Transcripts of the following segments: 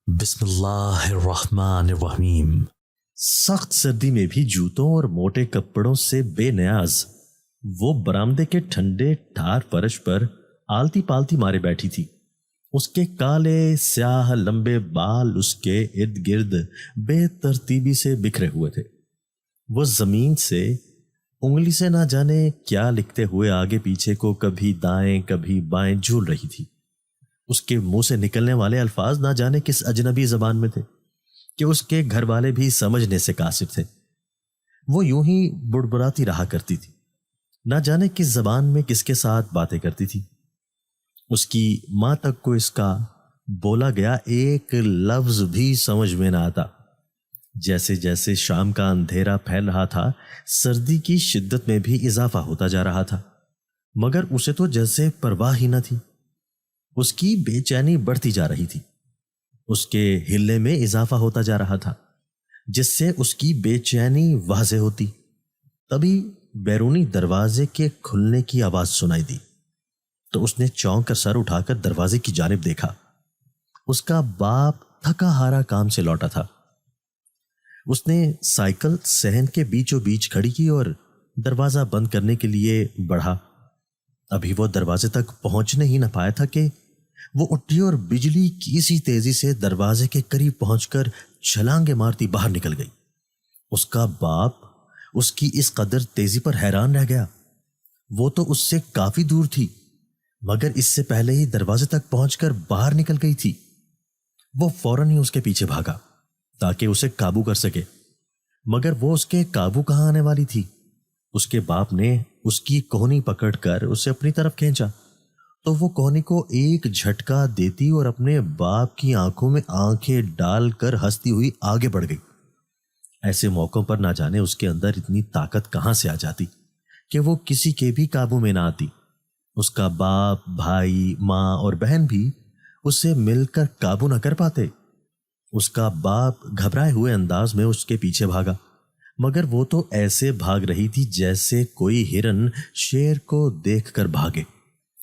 بسم اللہ الرحمن الرحیم۔ سخت سردی میں بھی جوتوں اور موٹے کپڑوں سے بے نیاز وہ برآمدے کے ٹھنڈے ٹھار فرش پر آلتی پالتی مارے بیٹھی تھی۔ اس کے کالے سیاہ لمبے بال اس کے ارد گرد بے ترتیبی سے بکھرے ہوئے تھے۔ وہ زمین سے انگلی سے نہ جانے کیا لکھتے ہوئے آگے پیچھے کو کبھی دائیں کبھی بائیں جھول رہی تھی۔ اس کے منہ سے نکلنے والے الفاظ نہ جانے کس اجنبی زبان میں تھے کہ اس کے گھر والے بھی سمجھنے سے قاصر تھے۔ وہ یوں ہی بڑبڑاتی رہا کرتی تھی، نہ جانے کس زبان میں کس کے ساتھ باتیں کرتی تھی۔ اس کی ماں تک کو اس کا بولا گیا ایک لفظ بھی سمجھ میں نہ آتا۔ جیسے جیسے شام کا اندھیرا پھیل رہا تھا، سردی کی شدت میں بھی اضافہ ہوتا جا رہا تھا، مگر اسے تو جیسے پرواہ ہی نہ تھی۔ اس کی بے چینی بڑھتی جا رہی تھی، اس کے ہلنے میں اضافہ ہوتا جا رہا تھا، جس سے اس کی بے چینی واضح ہوتی۔ تبھی بیرونی دروازے کے کھلنے کی آواز سنائی دی تو اس نے چونک کر سر اٹھا کر دروازے کی جانب دیکھا۔ اس کا باپ تھکا ہارا کام سے لوٹا تھا۔ اس نے سائیکل صحن کے بیچوں بیچ کھڑی کی اور دروازہ بند کرنے کے لیے بڑھا۔ ابھی وہ دروازے تک پہنچنے ہی نہ پایا تھا کہ وہ اٹھی اور بجلی کی سی تیزی سے دروازے کے قریب پہنچ کر چھلانگیں مارتی باہر نکل گئی۔ اس کا باپ اس کی اس قدر تیزی پر حیران رہ گیا۔ وہ تو اس سے کافی دور تھی، مگر اس سے پہلے ہی دروازے تک پہنچ کر باہر نکل گئی تھی۔ وہ فوراً ہی اس کے پیچھے بھاگا تاکہ اسے قابو کر سکے، مگر وہ اس کے قابو کہاں آنے والی تھی۔ اس کے باپ نے اس کی کوہنی پکڑ کر اسے اپنی طرف کھینچا تو وہ کوہنی کو ایک جھٹکا دیتی اور اپنے باپ کی آنکھوں میں آنکھیں ڈال کر ہنستی ہوئی آگے بڑھ گئی۔ ایسے موقعوں پر نہ جانے اس کے اندر اتنی طاقت کہاں سے آ جاتی کہ وہ کسی کے بھی قابو میں نہ آتی۔ اس کا باپ، بھائی، ماں اور بہن بھی اسے مل کر قابو نہ کر پاتے۔ اس کا باپ گھبرائے ہوئے انداز میں اس کے پیچھے بھاگا، مگر وہ تو ایسے بھاگ رہی تھی جیسے کوئی ہرن شیر کو دیکھ کر بھاگے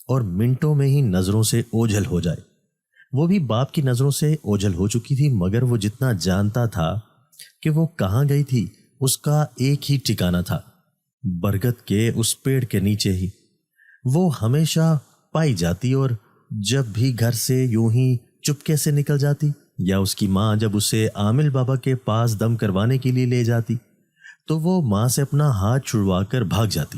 اور منٹوں میں ہی نظروں سے اوجھل ہو جائے۔ وہ بھی باپ کی نظروں سے اوجھل ہو چکی تھی، مگر وہ جتنا جانتا تھا کہ وہ کہاں گئی تھی، اس کا ایک ہی ٹھکانہ تھا، برگد کے اس پیڑ کے نیچے ہی۔ وہ ہمیشہ پائی جاتی اور جب بھی گھر سے یوں ہی چپکے سے نکل جاتی، یا اس کی ماں جب اسے عامل بابا کے پاس دم کروانے کے لیے لے جاتی تو وہ ماں سے اپنا ہاتھ چھڑوا کر بھاگ جاتی،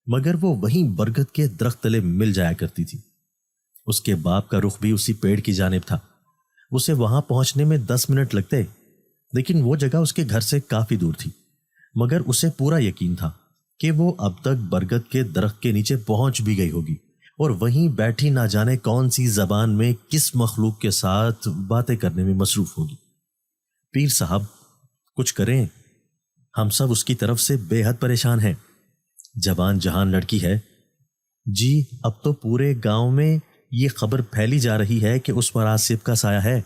مگر وہ وہیں برگد کے درخت تلے مل جایا کرتی تھی۔ اس کے باپ کا رخ بھی اسی پیڑ کی جانب تھا۔ اسے وہاں پہنچنے میں 10 منٹ لگتے، لیکن وہ جگہ اس کے گھر سے کافی دور تھی، مگر اسے پورا یقین تھا کہ وہ اب تک برگد کے درخت کے نیچے پہنچ بھی گئی ہوگی اور وہیں بیٹھی نہ جانے کون سی زبان میں کس مخلوق کے ساتھ باتیں کرنے میں مصروف ہوگی۔ پیر صاحب کچھ کریں، ہم سب اس کی طرف سے بے حد پریشان ہیں۔ جوان جہان لڑکی ہے جی، اب تو پورے گاؤں میں یہ خبر پھیلی جا رہی ہے کہ اس پر آصف کا سایہ ہے۔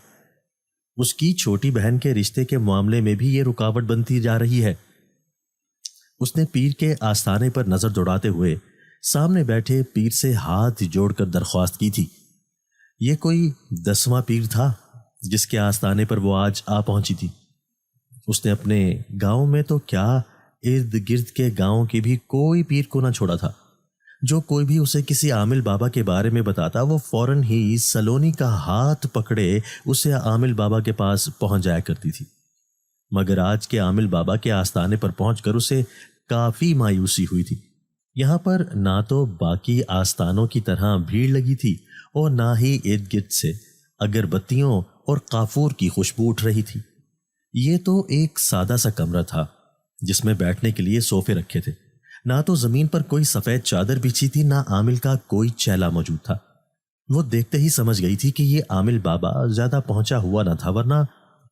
اس کی چھوٹی بہن کے رشتے کے معاملے میں بھی یہ رکاوٹ بنتی جا رہی ہے۔ اس نے پیر کے آستانے پر نظر دوڑاتے ہوئے سامنے بیٹھے پیر سے ہاتھ جوڑ کر درخواست کی تھی۔ یہ کوئی 10واں پیر تھا جس کے آستانے پر وہ آج آ پہنچی تھی۔ اس نے اپنے گاؤں میں تو کیا، ارد گرد کے گاؤں کی بھی کوئی پیر کو نہ چھوڑا تھا۔ جو کوئی بھی اسے کسی عامل بابا کے بارے میں بتاتا، وہ فوراً ہی سلونی کا ہاتھ پکڑے اسے عامل بابا کے پاس پہنچ جایا کرتی تھی، مگر آج کے عامل بابا کے آستانے پر پہنچ کر اسے کافی مایوسی ہوئی تھی۔ یہاں پر نہ تو باقی آستانوں کی طرح بھیڑ لگی تھی اور نہ ہی ارد گرد سے اگربتیوں اور کافور کی خوشبو اٹھ رہی تھی۔ یہ تو ایک سادہ سا کمرہ تھا جس میں بیٹھنے کے لیے صوفے رکھے تھے، نہ تو زمین پر کوئی سفید چادر بچھی تھی، نہ عامل کا کوئی چیلا موجود تھا۔ وہ دیکھتے ہی سمجھ گئی تھی کہ یہ عامل بابا زیادہ پہنچا ہوا نہ تھا، ورنہ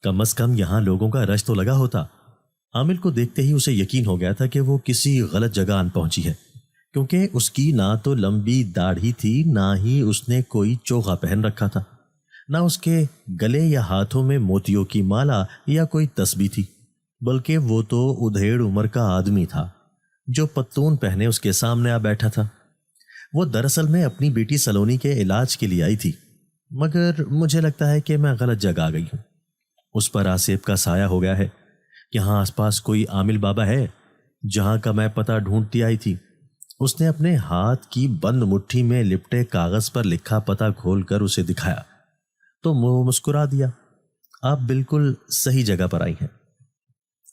کم از کم یہاں لوگوں کا رش تو لگا ہوتا۔ عامل کو دیکھتے ہی اسے یقین ہو گیا تھا کہ وہ کسی غلط جگہ آن پہنچی ہے، کیونکہ اس کی نہ تو لمبی داڑھی تھی، نہ ہی اس نے کوئی چوغا پہن رکھا تھا، نہ اس کے گلے یا ہاتھوں میں موتیوں کی مالا یا کوئی تسبیح تھی، بلکہ وہ تو ادھیڑ عمر کا آدمی تھا جو پتون پہنے اس کے سامنے آ بیٹھا تھا۔ وہ دراصل میں اپنی بیٹی سلونی کے علاج کے لیے آئی تھی، مگر مجھے لگتا ہے کہ میں غلط جگہ آ گئی ہوں۔ اس پر آصف کا سایہ ہو گیا ہے۔ یہاں آس پاس کوئی عامل بابا ہے؟ جہاں کا میں پتہ ڈھونڈتی آئی تھی۔ اس نے اپنے ہاتھ کی بند مٹھی میں لپٹے کاغذ پر لکھا پتہ کھول کر اسے دکھایا تو وہ مسکرا دیا۔ آپ بالکل صحیح جگہ پر آئی ہیں۔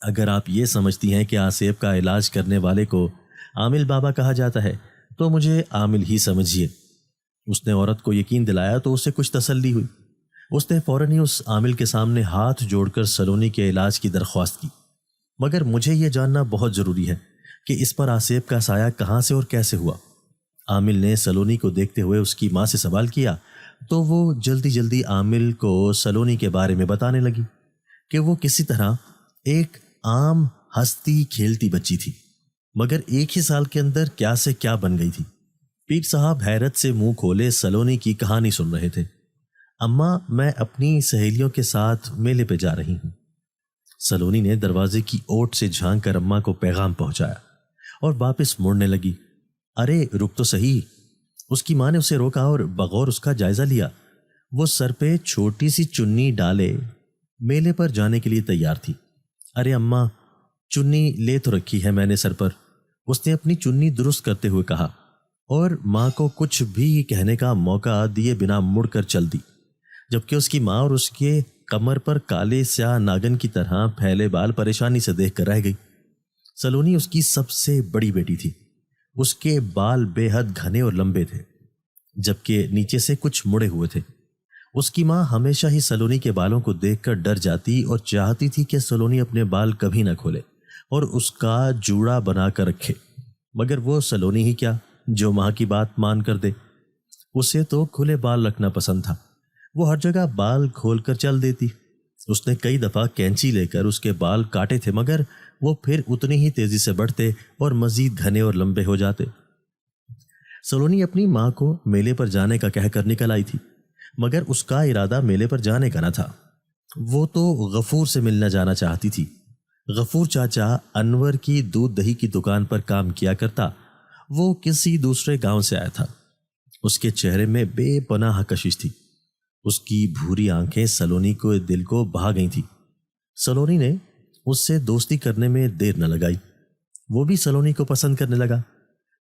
اگر آپ یہ سمجھتی ہیں کہ آصف کا علاج کرنے والے کو عامل بابا کہا جاتا ہے تو مجھے عامل ہی سمجھیے۔ اس نے عورت کو یقین دلایا تو اسے کچھ تسلی ہوئی۔ اس نے فوراً ہی اس عامل کے سامنے ہاتھ جوڑ کر سلونی کے علاج کی درخواست کی۔ مگر مجھے یہ جاننا بہت ضروری ہے کہ اس پر آصف کا سایہ کہاں سے اور کیسے ہوا۔ عامل نے سلونی کو دیکھتے ہوئے اس کی ماں سے سوال کیا تو وہ جلدی جلدی عامل کو سلونی کے بارے میں بتانے لگی کہ وہ کسی طرح ایک عام ہستی کھیلتی بچی تھی، مگر ایک ہی سال کے اندر کیا سے کیا بن گئی تھی۔ پیر صاحب حیرت سے منہ کھولے سلونی کی کہانی سن رہے تھے۔ اماں، میں اپنی سہیلیوں کے ساتھ میلے پہ جا رہی ہوں۔ سلونی نے دروازے کی اوٹ سے جھانک کر اماں کو پیغام پہنچایا اور واپس مڑنے لگی۔ ارے رک تو صحیح۔ اس کی ماں نے اسے روکا اور بغور اس کا جائزہ لیا۔ وہ سر پہ چھوٹی سی چنی ڈالے میلے پر جانے کے لیے تیار تھی۔ ارے اماں، چنی لے تو رکھی ہے میں نے سر پر، اس نے اپنی چنی درست کرتے ہوئے کہا، اور ماں کو کچھ بھی کہنے کا موقع دیے بنا مڑ کر چل دی، جبکہ اس کی ماں اور اس کے کمر پر کالے سیاہ ناگن کی طرح پھیلے بال پریشانی سے دیکھ کر رہ گئی۔ سلونی اس کی سب سے بڑی بیٹی تھی۔ اس کے بال بے حد گھنے اور لمبے تھے، جبکہ نیچے سے کچھ مڑے ہوئے تھے۔ اس کی ماں ہمیشہ ہی سلونی کے بالوں کو دیکھ کر ڈر جاتی اور چاہتی تھی کہ سلونی اپنے بال کبھی نہ کھولے اور اس کا جوڑا بنا کر رکھے، مگر وہ سلونی ہی کیا جو ماں کی بات مان کر دے۔ اسے تو کھلے بال رکھنا پسند تھا۔ وہ ہر جگہ بال کھول کر چل دیتی۔ اس نے کئی دفعہ کینچی لے کر اس کے بال کاٹے تھے، مگر وہ پھر اتنی ہی تیزی سے بڑھتے اور مزید گھنے اور لمبے ہو جاتے۔ سلونی اپنی ماں کو میلے پر جانے کا کہہ کر نکل آئی تھی، مگر اس کا ارادہ میلے پر جانے کا نہ تھا۔ وہ تو غفور سے ملنا جانا چاہتی تھی۔ غفور چاچا انور کی دودھ دہی کی دکان پر کام کیا کرتا۔ وہ کسی دوسرے گاؤں سے آیا تھا۔ اس کے چہرے میں بے پناہ کشش تھی۔ اس کی بھوری آنکھیں سلونی کو دل کو بھا گئی تھی۔ سلونی نے اس سے دوستی کرنے میں دیر نہ لگائی۔ وہ بھی سلونی کو پسند کرنے لگا،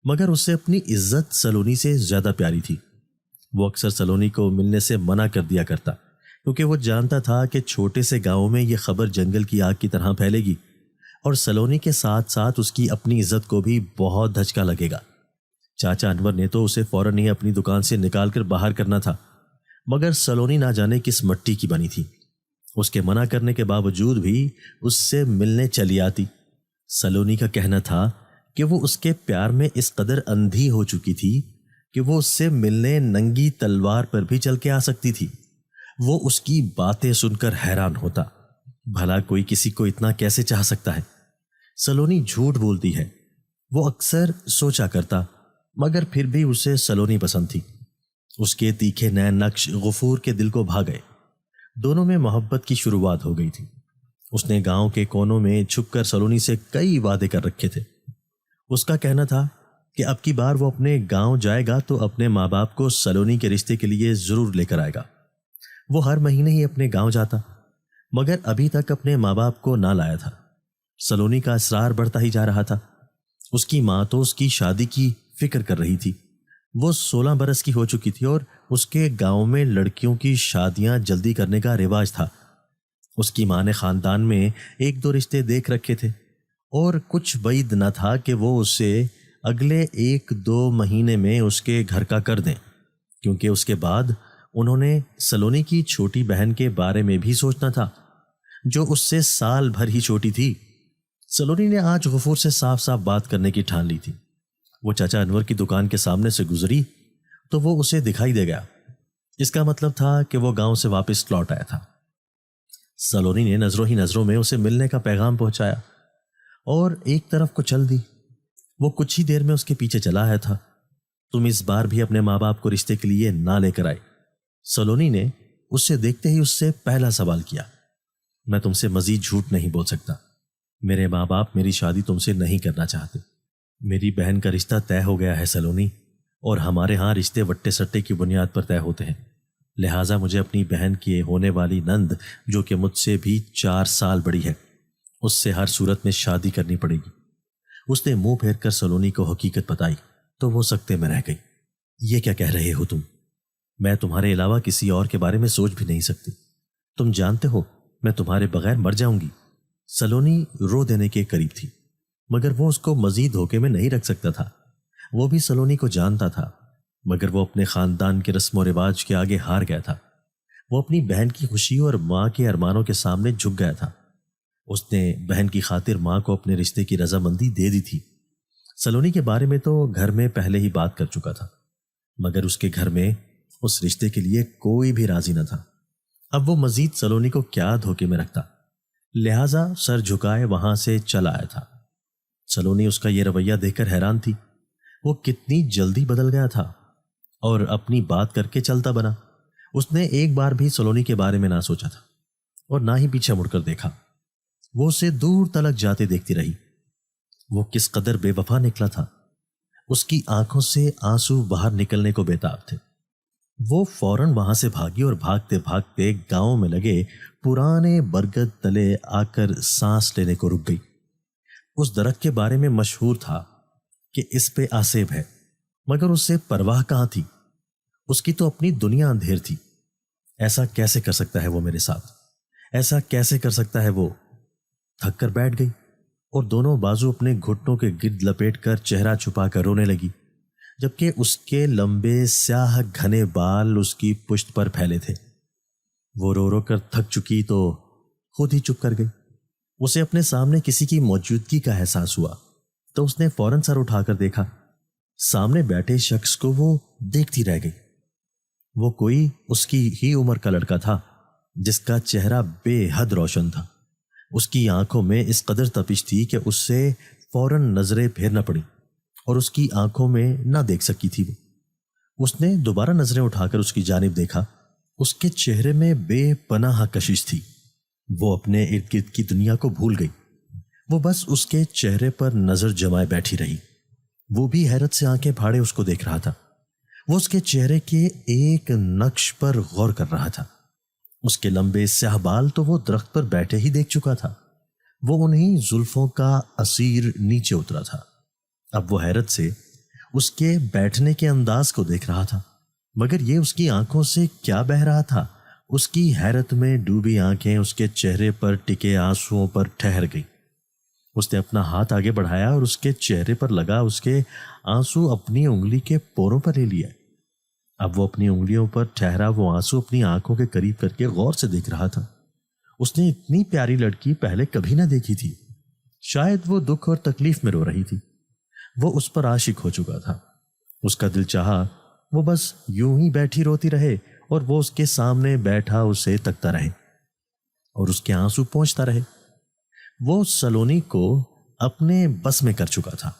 مگر اس سے اپنی عزت سلونی سے زیادہ پیاری تھی۔ وہ اکثر سلونی کو ملنے سے منع کر دیا کرتا، کیونکہ وہ جانتا تھا کہ چھوٹے سے گاؤں میں یہ خبر جنگل کی آگ کی طرح پھیلے گی اور سلونی کے ساتھ ساتھ اس کی اپنی عزت کو بھی بہت دھچکا لگے گا۔ چاچا انور نے تو اسے فوراً ہی اپنی دکان سے نکال کر باہر کرنا تھا، مگر سلونی نہ جانے کس مٹی کی بنی تھی۔ اس کے منع کرنے کے باوجود بھی اس سے ملنے چلی آتی۔ سلونی کا کہنا تھا کہ وہ اس کے پیار میں اس قدر اندھی ہو چکی تھی کہ وہ اس سے ملنے ننگی تلوار پر بھی چل کے آ سکتی تھی۔ وہ اس کی باتیں سن کر حیران ہوتا، بھلا کوئی کسی کو اتنا کیسے چاہ سکتا ہے؟ سلونی جھوٹ بولتی ہے، وہ اکثر سوچا کرتا، مگر پھر بھی اسے سلونی پسند تھی۔ اس کے تیکھے نئے نقش غفور کے دل کو بھا گئے۔ دونوں میں محبت کی شروعات ہو گئی تھی۔ اس نے گاؤں کے کونوں میں چھپ کر سلونی سے کئی وعدے کر رکھے تھے۔ اس کا کہنا تھا کہ اب کی بار وہ اپنے گاؤں جائے گا تو اپنے ماں باپ کو سلونی کے رشتے کے لیے ضرور لے کر آئے گا۔ وہ ہر مہینے ہی اپنے گاؤں جاتا، مگر ابھی تک اپنے ماں باپ کو نہ لایا تھا۔ سلونی کا اصرار بڑھتا ہی جا رہا تھا۔ اس کی ماں تو اس کی شادی کی فکر کر رہی تھی۔ وہ 16 برس کی ہو چکی تھی اور اس کے گاؤں میں لڑکیوں کی شادیاں جلدی کرنے کا رواج تھا۔ اس کی ماں نے خاندان میں 1-2 رشتے دیکھ رکھے تھے اور کچھ بعید نہ تھا کہ وہ اسے اگلے 1-2 مہینے میں اس کے گھر کا کر دیں، کیونکہ اس کے بعد انہوں نے سلونی کی چھوٹی بہن کے بارے میں بھی سوچنا تھا، جو اس سے سال بھر ہی چھوٹی تھی۔ سلونی نے آج غفور سے صاف صاف بات کرنے کی ٹھان لی تھی۔ وہ چاچا انور کی دکان کے سامنے سے گزری تو وہ اسے دکھائی دے گیا۔ اس کا مطلب تھا کہ وہ گاؤں سے واپس لوٹ آیا تھا۔ سلونی نے نظروں ہی نظروں میں اسے ملنے کا پیغام پہنچایا اور ایک طرف کو چل دی۔ وہ کچھ ہی دیر میں اس کے پیچھے چلا آیا تھا۔ تم اس بار بھی اپنے ماں باپ کو رشتے کے لیے نہ لے کر آئے؟ سلونی نے اس سے دیکھتے ہی اس سے پہلا سوال کیا۔ میں تم سے مزید جھوٹ نہیں بول سکتا۔ میرے ماں باپ میری شادی تم سے نہیں کرنا چاہتے۔ میری بہن کا رشتہ طے ہو گیا ہے سلونی، اور ہمارے ہاں رشتے وٹے سٹے کی بنیاد پر طے ہوتے ہیں۔ لہٰذا مجھے اپنی بہن کی ہونے والی نند، جو کہ مجھ سے بھی 4 سال بڑی ہے، اس سے ہر صورت میں شادی کرنی پڑے گی۔ اس نے منہ پھیر کر سلونی کو حقیقت بتائی تو وہ سکتے میں رہ گئی۔ یہ کیا کہہ رہے ہو تم؟ میں تمہارے علاوہ کسی اور کے بارے میں سوچ بھی نہیں سکتی۔ تم جانتے ہو میں تمہارے بغیر مر جاؤں گی۔ سلونی رو دینے کے قریب تھی، مگر وہ اس کو مزید دھوکے میں نہیں رکھ سکتا تھا۔ وہ بھی سلونی کو جانتا تھا، مگر وہ اپنے خاندان کے رسم و رواج کے آگے ہار گیا تھا۔ وہ اپنی بہن کی خوشی اور ماں کے ارمانوں کے سامنے جھک گیا تھا۔ اس نے بہن کی خاطر ماں کو اپنے رشتے کی رضامندی دے دی تھی۔ سلونی کے بارے میں تو گھر میں پہلے ہی بات کر چکا تھا، مگر اس کے گھر میں اس رشتے کے لیے کوئی بھی راضی نہ تھا۔ اب وہ مزید سلونی کو کیا دھوکے میں رکھتا، لہٰذا سر جھکائے وہاں سے چلا آیا تھا۔ سلونی اس کا یہ رویہ دیکھ کر حیران تھی۔ وہ کتنی جلدی بدل گیا تھا اور اپنی بات کر کے چلتا بنا۔ اس نے ایک بار بھی سلونی کے بارے میں نہ سوچا تھا اور نہ ہی پیچھے مڑ کر دیکھا۔ وہ اسے دور تلک جاتے دیکھتی رہی۔ وہ کس قدر بے وفا نکلا تھا۔ اس کی آنکھوں سے آنسو باہر نکلنے کو بےتاب تھے۔ وہ فوراً وہاں سے بھاگی اور بھاگتے بھاگتے گاؤں میں لگے پرانے برگد تلے آ کر سانس لینے کو رک گئی۔ اس درخت کے بارے میں مشہور تھا کہ اس پہ آسیب ہے، مگر اس سے پرواہ کہاں تھی؟ اس کی تو اپنی دنیا اندھیر تھی۔ ایسا کیسے کر سکتا ہے وہ میرے ساتھ؟ ایسا کیسے کر سکتا ہے وہ؟ تھک کر بیٹھ گئی اور دونوں بازو اپنے گھٹنوں کے گرد لپیٹ کر چہرہ چھپا کر رونے لگی، جبکہ اس کے لمبے سیاہ گھنے بال اس کی پشت پر پھیلے تھے۔ وہ رو رو کر تھک چکی تو خود ہی چپ کر گئی۔ اسے اپنے سامنے کسی کی موجودگی کا احساس ہوا تو اس نے فوراً سر اٹھا کر دیکھا۔ سامنے بیٹھے شخص کو وہ دیکھتی رہ گئی۔ وہ کوئی اس کی ہی عمر کا لڑکا تھا، جس کا چہرہ بے حد روشن تھا۔ اس کی آنکھوں میں اس قدر تپش تھی کہ اس سے فوراً نظریں پھیرنا پڑی اور اس کی آنکھوں میں نہ دیکھ سکی تھی۔ اس نے دوبارہ نظریں اٹھا کر اس کی جانب دیکھا۔ اس کے چہرے میں بے پناہ کشش تھی۔ وہ اپنے ارد گرد کی دنیا کو بھول گئی۔ وہ بس اس کے چہرے پر نظر جمائے بیٹھی رہی۔ وہ بھی حیرت سے آنکھیں پھاڑے اس کو دیکھ رہا تھا۔ وہ اس کے چہرے کے ایک نقش پر غور کر رہا تھا۔ اس کے لمبے سیاہ بال تو وہ درخت پر بیٹھے ہی دیکھ چکا تھا۔ وہ انہی زلفوں کا اسیر نیچے اترا تھا۔ اب وہ حیرت سے اس کے بیٹھنے کے انداز کو دیکھ رہا تھا، مگر یہ اس کی آنکھوں سے کیا بہہ رہا تھا؟ اس کی حیرت میں ڈوبی آنکھیں اس کے چہرے پر ٹکے آنسوؤں پر ٹھہر گئی۔ اس نے اپنا ہاتھ آگے بڑھایا اور اس کے چہرے پر لگا اس کے آنسو اپنی انگلی کے پوروں پر لے لیا۔ اب وہ اپنی انگلیوں پر ٹھہرا وہ آنسو اپنی آنکھوں کے قریب کر کے غور سے دیکھ رہا تھا۔ اس نے اتنی پیاری لڑکی پہلے کبھی نہ دیکھی تھی۔ شاید وہ دکھ اور تکلیف میں رو رہی تھی۔ وہ اس پر عاشق ہو چکا تھا۔ اس کا دل چاہا وہ بس یوں ہی بیٹھی روتی رہے اور وہ اس کے سامنے بیٹھا اسے تکتا رہے اور اس کے آنسو پہنچتا رہے۔ وہ سلونی کو اپنے بس میں کر چکا تھا۔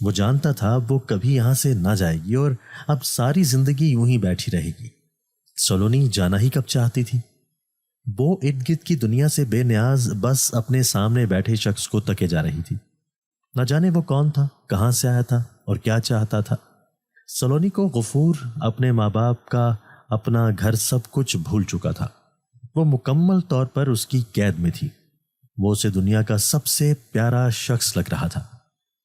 وہ جانتا تھا وہ کبھی یہاں سے نہ جائے گی اور اب ساری زندگی یوں ہی بیٹھی رہے گی۔ سلونی جانا ہی کب چاہتی تھی؟ وہ ارد گرد کی دنیا سے بے نیاز بس اپنے سامنے بیٹھے شخص کو تکے جا رہی تھی۔ نہ جانے وہ کون تھا، کہاں سے آیا تھا اور کیا چاہتا تھا۔ سلونی کو غفور، اپنے ماں باپ کا، اپنا گھر سب کچھ بھول چکا تھا۔ وہ مکمل طور پر اس کی قید میں تھی۔ وہ اسے دنیا کا سب سے پیارا شخص لگ رہا تھا۔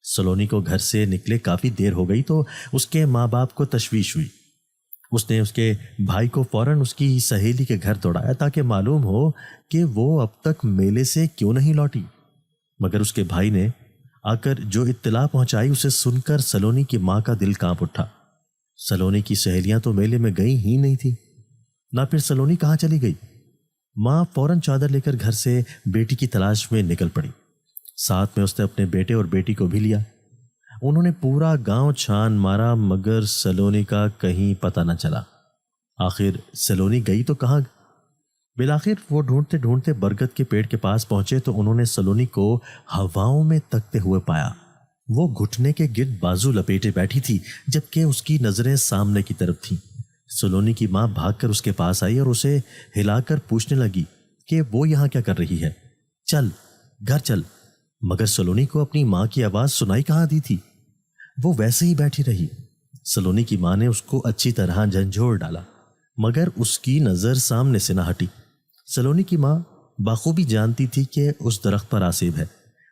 سلونی کو گھر سے نکلے کافی دیر ہو گئی تو اس کے ماں باپ کو تشویش ہوئی۔ اس نے اس کے بھائی کو فوراً اس کی سہیلی کے گھر دوڑایا تاکہ معلوم ہو کہ وہ اب تک میلے سے کیوں نہیں لوٹی، مگر اس کے بھائی نے آ کر جو اطلاع پہنچائی اسے سن کر سلونی کی ماں کا دل کانپ اٹھا۔ سلونی کی سہیلیاں تو میلے میں گئی ہی نہیں تھی، نہ پھر سلونی کہاں چلی گئی۔ ماں فوراً چادر لے کر گھر سے بیٹی کی تلاش میں نکل پڑی۔ ساتھ میں اس نے اپنے بیٹے اور بیٹی کو بھی لیا۔ انہوں نے پورا گاؤں چھان مارا مگر سلونی کا کہیں پتہ نہ چلا۔ آخر سلونی گئی تو کہاں؟ بالآخر وہ ڈھونڈتے ڈھونڈتے برگد کے پیڑ کے پاس پہنچے تو انہوں نے سلونی کو ہواؤں میں تکتے ہوئے پایا۔ وہ گھٹنے کے گرد بازو لپیٹے بیٹھی تھی جبکہ اس کی نظریں سامنے کی طرف تھیں۔ سلونی کی ماں بھاگ کر اس کے پاس آئی اور اسے ہلا کر پوچھنے لگی کہ وہ یہاں کیا کر رہی ہے، چل گھر چل۔ مگر سلونی کو اپنی ماں کی آواز سنائی کہاں دی تھی۔ وہ ویسے ہی بیٹھی رہی۔ سلونی کی ماں نے اس کو اچھی طرح جھنجھوڑ ڈالا مگر اس کی نظر سامنے سے نہ ہٹی۔ سلونی کی ماں بخوبی جانتی تھی کہ اس درخت پر آسیب ہے،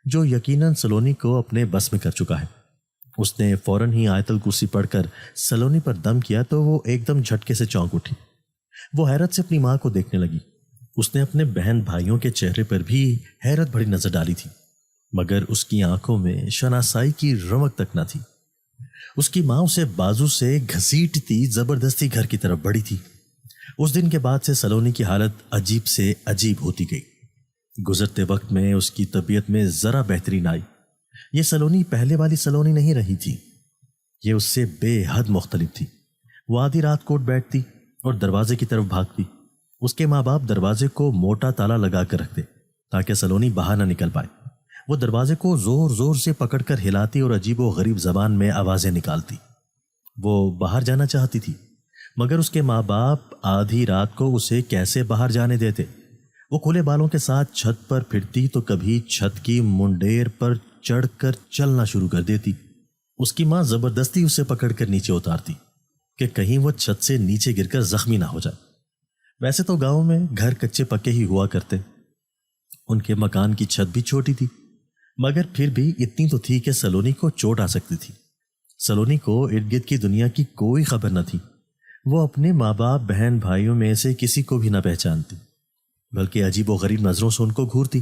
جو یقیناً سلونی کو اپنے بس میں کر چکا ہے۔ اس نے فوراً ہی آیت الکرسی پڑھ کر سلونی پر دم کیا تو وہ ایک دم جھٹکے سے چونک اٹھی۔ وہ حیرت سے اپنی ماں کو دیکھنے لگی۔ اس نے اپنے بہن بھائیوں کے چہرے پر بھی حیرت بھری نظر ڈالی تھی، مگر اس کی آنکھوں میں شناسائی کی رمق تک نہ تھی۔ اس کی ماں اسے بازو سے گھسیٹتی زبردستی گھر کی طرف بڑھی تھی۔ اس دن کے بعد سے سلونی کی حالت عجیب سے عجیب ہوتی گئی۔ گزرتے وقت میں اس کی طبیعت میں ذرا بہتری نہ آئی۔ یہ سلونی پہلے والی سلونی نہیں رہی تھی، یہ اس سے بے حد مختلف تھی۔ وہ آدھی رات کو اٹھ بیٹھتی اور دروازے کی طرف بھاگتی۔ اس کے ماں باپ دروازے کو موٹا تالا لگا کر رکھتے تاکہ سلونی باہر نہ نکل پائے۔ وہ دروازے کو زور زور سے پکڑ کر ہلاتی اور عجیب و غریب زبان میں آوازیں نکالتی۔ وہ باہر جانا چاہتی تھی، مگر اس کے ماں باپ آدھی رات کو اسے کیسے باہر جانے دیتے؟ وہ کھلے بالوں کے ساتھ چھت پر پھرتی تو کبھی چھت کی منڈیر پر چڑھ کر چلنا شروع کر دیتی۔ اس کی ماں زبردستی اسے پکڑ کر نیچے اتارتی کہ کہیں وہ چھت سے نیچے گر کر زخمی نہ ہو جائے۔ ویسے تو گاؤں میں گھر کچے پکے ہی ہوا کرتے، ان کے مکان کی چھت بھی چھوٹی تھی، مگر پھر بھی اتنی تو تھی کہ سلونی کو چوٹ آ سکتی تھی۔ سلونی کو ارد گرد کی دنیا کی کوئی خبر نہ تھی۔ وہ اپنے ماں باپ بہن بھائیوں میں سے کسی کو بھی نہ پہچانتی، بلکہ عجیب و غریب نظروں سے ان کو گھورتی۔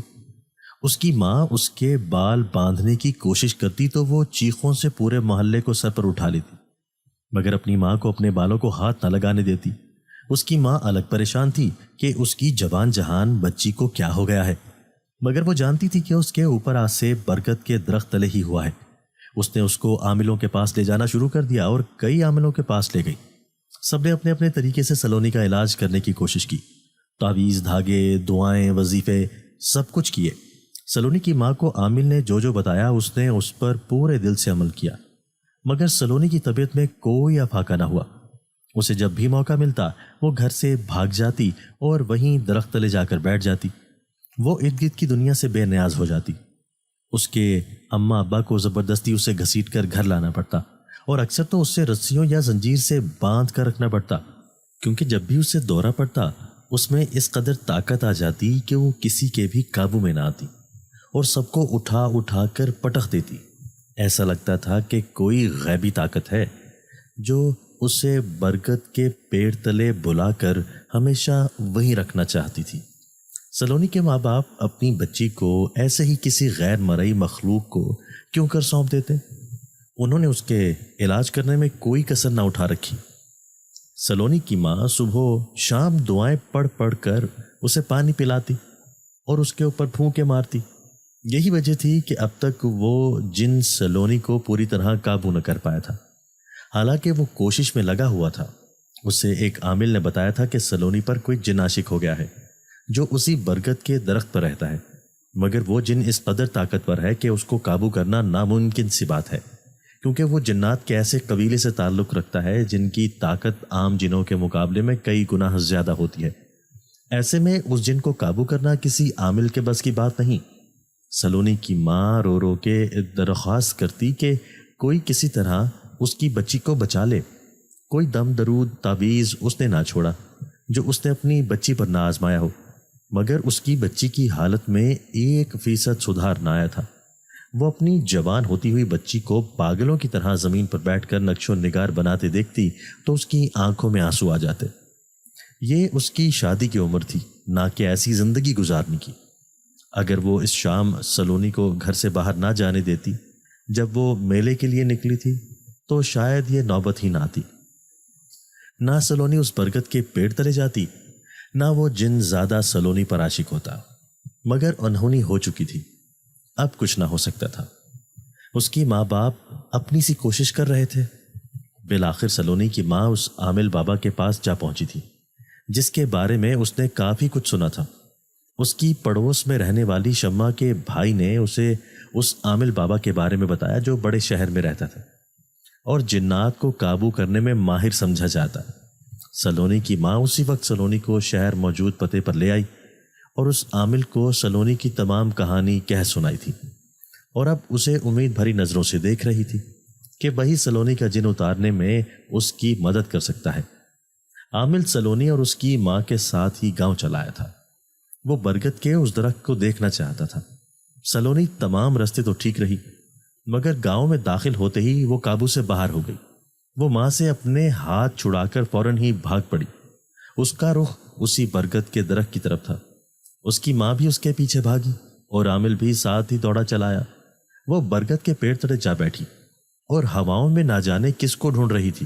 اس کی ماں اس کے بال باندھنے کی کوشش کرتی تو وہ چیخوں سے پورے محلے کو سر پر اٹھا لیتی، مگر اپنی ماں کو اپنے بالوں کو ہاتھ نہ لگانے دیتی۔ اس کی ماں الگ پریشان تھی کہ اس کی جوان جہان بچی کو کیا ہو گیا ہے، مگر وہ جانتی تھی کہ اس کے اوپر آسیب برکت کے درخت تلے ہی ہوا ہے۔ اس نے اس کو عاملوں کے پاس لے جانا شروع کر دیا اور کئی عاملوں کے پاس لے گئی۔ سب نے اپنے اپنے طریقے سے سلونی کا علاج کرنے کی کوشش کی، تعویذ، دھاگے، دعائیں، وظیفے، سب کچھ کیے۔ سلونی کی ماں کو عامل نے جو بتایا اس نے اس پر پورے دل سے عمل کیا، مگر سلونی کی طبیعت میں کوئی افاقہ نہ ہوا۔ اسے جب بھی موقع ملتا وہ گھر سے بھاگ جاتی اور وہیں درخت تلے جا کر بیٹھ جاتی۔ وہ ارد گرد کی دنیا سے بے نیاز ہو جاتی۔ اس کے اماں ابا کو زبردستی اسے گھسیٹ کر گھر لانا پڑتا اور اکثر تو اسے رسیوں یا زنجیر سے باندھ کر رکھنا پڑتا، کیونکہ جب بھی اسے دورہ پڑتا اس میں اس قدر طاقت آ جاتی کہ وہ کسی کے بھی قابو میں نہ آتی اور سب کو اٹھا اٹھا کر پٹخ دیتی۔ ایسا لگتا تھا کہ کوئی غیبی طاقت ہے جو اسے برکت کے پیڑ تلے بلا کر ہمیشہ وہیں رکھنا چاہتی تھی۔ سلونی کے ماں باپ اپنی بچی کو ایسے ہی کسی غیر مرئی مخلوق کو کیوں کر سونپ دیتے؟ انہوں نے اس کے علاج کرنے میں کوئی کسر نہ اٹھا رکھی۔ سلونی کی ماں صبح شام دعائیں پڑھ پڑھ کر اسے پانی پلاتی اور اس کے اوپر پھونکے مارتی۔ یہی وجہ تھی کہ اب تک وہ جن سلونی کو پوری طرح قابو نہ کر پایا تھا۔ حالانکہ وہ کوشش میں لگا ہوا تھا۔ اسے ایک عامل نے بتایا تھا کہ سلونی پر کوئی جن عاشق ہو گیا ہے جو اسی برکت کے درخت پر رہتا ہے، مگر وہ جن اس قدر طاقتور ہے کہ اس کو قابو کرنا ناممکن سی بات ہے، کیونکہ وہ جنات کے ایسے قبیلے سے تعلق رکھتا ہے جن کی طاقت عام جنوں کے مقابلے میں کئی گنا زیادہ ہوتی ہے۔ ایسے میں اس جن کو قابو کرنا کسی عامل کے بس کی بات نہیں۔ سلونی کی ماں رو رو کے درخواست کرتی کہ کوئی کسی طرح اس کی بچی کو بچا لے۔ کوئی دم درود تعویذ اس نے نہ چھوڑا جو اس نے اپنی بچی پر نہ آزمایا ہو، مگر اس کی بچی کی حالت میں 1% سدھار نہ آیا تھا۔ وہ اپنی جوان ہوتی ہوئی بچی کو پاگلوں کی طرح زمین پر بیٹھ کر نقش و نگار بناتے دیکھتی تو اس کی آنکھوں میں آنسو آ جاتے۔ یہ اس کی شادی کی عمر تھی، نہ کہ ایسی زندگی گزارنے کی۔ اگر وہ اس شام سلونی کو گھر سے باہر نہ جانے دیتی جب وہ میلے کے لیے نکلی تھی تو شاید یہ نوبت ہی نہ آتی۔ نہ سلونی اس برکت کے پیڑ تلے جاتی، نہ وہ جن زیادہ سلونی پر عاشق ہوتا، مگر انہونی ہو چکی تھی، اب کچھ نہ ہو سکتا تھا۔ اس کی ماں باپ اپنی سی کوشش کر رہے تھے۔ بالآخر سلونی کی ماں اس عامل بابا کے پاس جا پہنچی تھی جس کے بارے میں اس نے کافی کچھ سنا تھا۔ اس کی پڑوس میں رہنے والی شمع کے بھائی نے اسے اس عامل بابا کے بارے میں بتایا جو بڑے شہر میں رہتا تھا اور جنات کو قابو کرنے میں ماہر سمجھا جاتا۔ سلونی کی ماں اسی وقت سلونی کو شہر موجود پتے پر لے آئی اور اس عامل کو سلونی کی تمام کہانی کہہ سنائی تھی، اور اب اسے امید بھری نظروں سے دیکھ رہی تھی کہ وہی سلونی کا جن اتارنے میں اس کی مدد کر سکتا ہے۔ عامل سلونی اور اس کی ماں کے ساتھ ہی گاؤں چلا آیا تھا۔ وہ برگد کے اس درخت کو دیکھنا چاہتا تھا۔ سلونی تمام راستے تو ٹھیک رہی، مگر گاؤں میں داخل ہوتے ہی وہ قابو سے باہر ہو گئی۔ وہ ماں سے اپنے ہاتھ چھڑا کر فوراً ہی بھاگ پڑی۔ اس کا رخ اسی برگد کے درخت کی طرف تھا۔ اس کی ماں بھی اس کے پیچھے بھاگی اور عامل بھی ساتھ ہی دوڑا چلا آیا۔ وہ برگد کے پیڑ تلے جا بیٹھی اور ہواؤں میں نہ جانے کس کو ڈھونڈ رہی تھی۔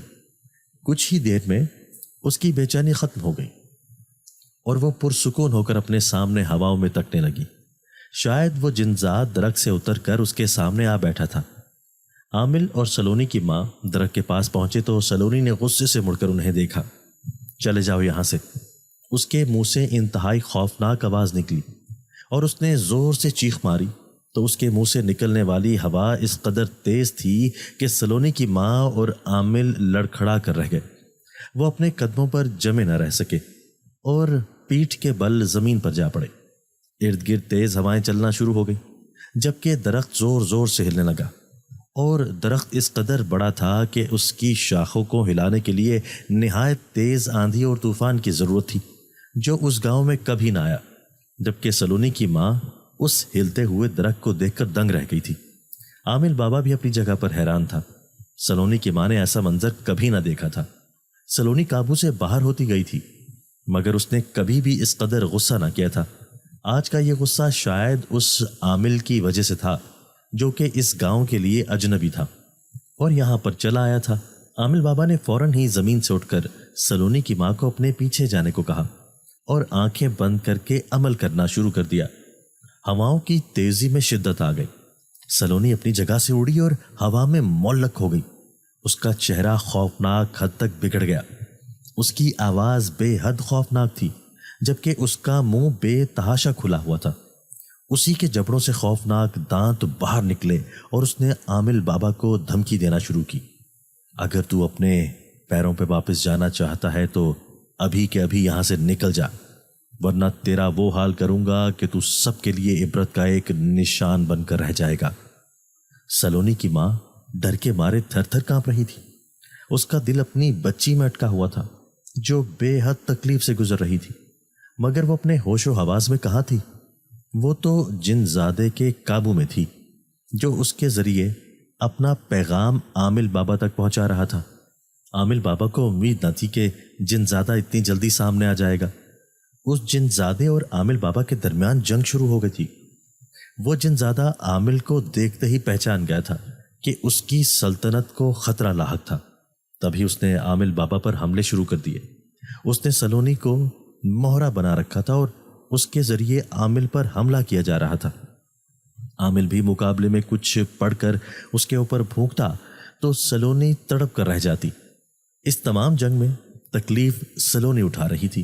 کچھ ہی دیر میں اس کی بے چینی ختم ہو گئی اور وہ پرسکون ہو کر اپنے سامنے ہواؤں میں تکنے لگی۔ شاید وہ جنزاد درخت سے اتر کر اس کے سامنے آ بیٹھا تھا۔ عامل اور سلونی کی ماں درخت کے پاس پہنچے تو سلونی نے غصے سے مڑ کر انہیں دیکھا۔ چلے جاؤ یہاں سے، اس کے منہ سے انتہائی خوفناک آواز نکلی اور اس نے زور سے چیخ ماری تو اس کے منہ سے نکلنے والی ہوا اس قدر تیز تھی کہ سلونی کی ماں اور عامل لڑکھڑا کر رہ گئے۔ وہ اپنے قدموں پر جمے نہ رہ سکے اور پیٹھ کے بل زمین پر جا پڑے۔ ارد گرد تیز ہوائیں چلنا شروع ہو گئی، جبکہ درخت زور زور سے ہلنے لگا، اور درخت اس قدر بڑا تھا کہ اس کی شاخوں کو ہلانے کے لیے نہایت تیز آندھی اور طوفان کی ضرورت تھی، جو اس گاؤں میں کبھی نہ آیا۔ جبکہ سلونی کی ماں اس ہلتے ہوئے درخت کو دیکھ کر دنگ رہ گئی تھی۔ عامل بابا بھی اپنی جگہ پر حیران تھا۔ سلونی کی ماں نے ایسا منظر کبھی نہ دیکھا تھا۔ سلونی قابو سے باہر ہوتی گئی تھی، مگر اس نے کبھی بھی اس قدر غصہ نہ کیا تھا۔ آج کا یہ غصہ شاید اس عامل کی وجہ سے تھا جو کہ اس گاؤں کے لیے اجنبی تھا اور یہاں پر چلا آیا تھا۔ عامل بابا نے فوراً ہی زمین سے اٹھ کر سلونی کی ماں کو اپنے پیچھے جانے کو کہا اور آنکھیں بند کر کے عمل کرنا شروع کر دیا۔ ہواؤں کی تیزی میں شدت آ گئی۔ سلونی اپنی جگہ سے اڑی اور ہوا میں معلق ہو گئی۔ اس کا چہرہ خوفناک حد تک بگڑ گیا۔ اس کی آواز بے حد خوفناک تھی، جبکہ اس کا منہ بے تحاشا کھلا ہوا تھا۔ اسی کے جبڑوں سے خوفناک دانت باہر نکلے اور اس نے عامل بابا کو دھمکی دینا شروع کی۔ اگر تو اپنے پیروں پہ واپس جانا چاہتا ہے تو ابھی کے ابھی یہاں سے نکل جا، ورنہ تیرا وہ حال کروں گا کہ تو سب کے لیے عبرت کا ایک نشان بن کر رہ جائے گا۔ سلونی کی ماں ڈر کے مارے تھر تھر کانپ رہی تھی۔ اس کا دل اپنی بچی میں اٹکا ہوا تھا جو بے حد تکلیف سے گزر رہی تھی، مگر وہ اپنے ہوش و حواس میں کہاں تھی؟ وہ تو جن زادے کے قابو میں تھی جو اس کے ذریعے اپنا پیغام عامل بابا تک پہنچا رہا تھا۔ عامل بابا کو امید نہ تھی کہ جن زادہ اتنی جلدی سامنے آ جائے گا۔ اس جن زادے اور عامل بابا کے درمیان جنگ شروع ہو گئی تھی۔ وہ جن زادہ عامل کو دیکھتے ہی پہچان گیا تھا کہ اس کی سلطنت کو خطرہ لاحق تھا۔ تبھی اس نے عامل بابا پر حملے شروع کر دیے۔ اس نے سلونی کو مہرہ بنا رکھا تھا اور اس کے ذریعے عامل پر حملہ کیا جا رہا تھا۔ عامل بھی مقابلے میں کچھ پڑھ کر اس کے اوپر پھونکتا تو سلونی تڑپ کر رہ جاتی۔ اس تمام جنگ میں تکلیف سلونی اٹھا رہی تھی۔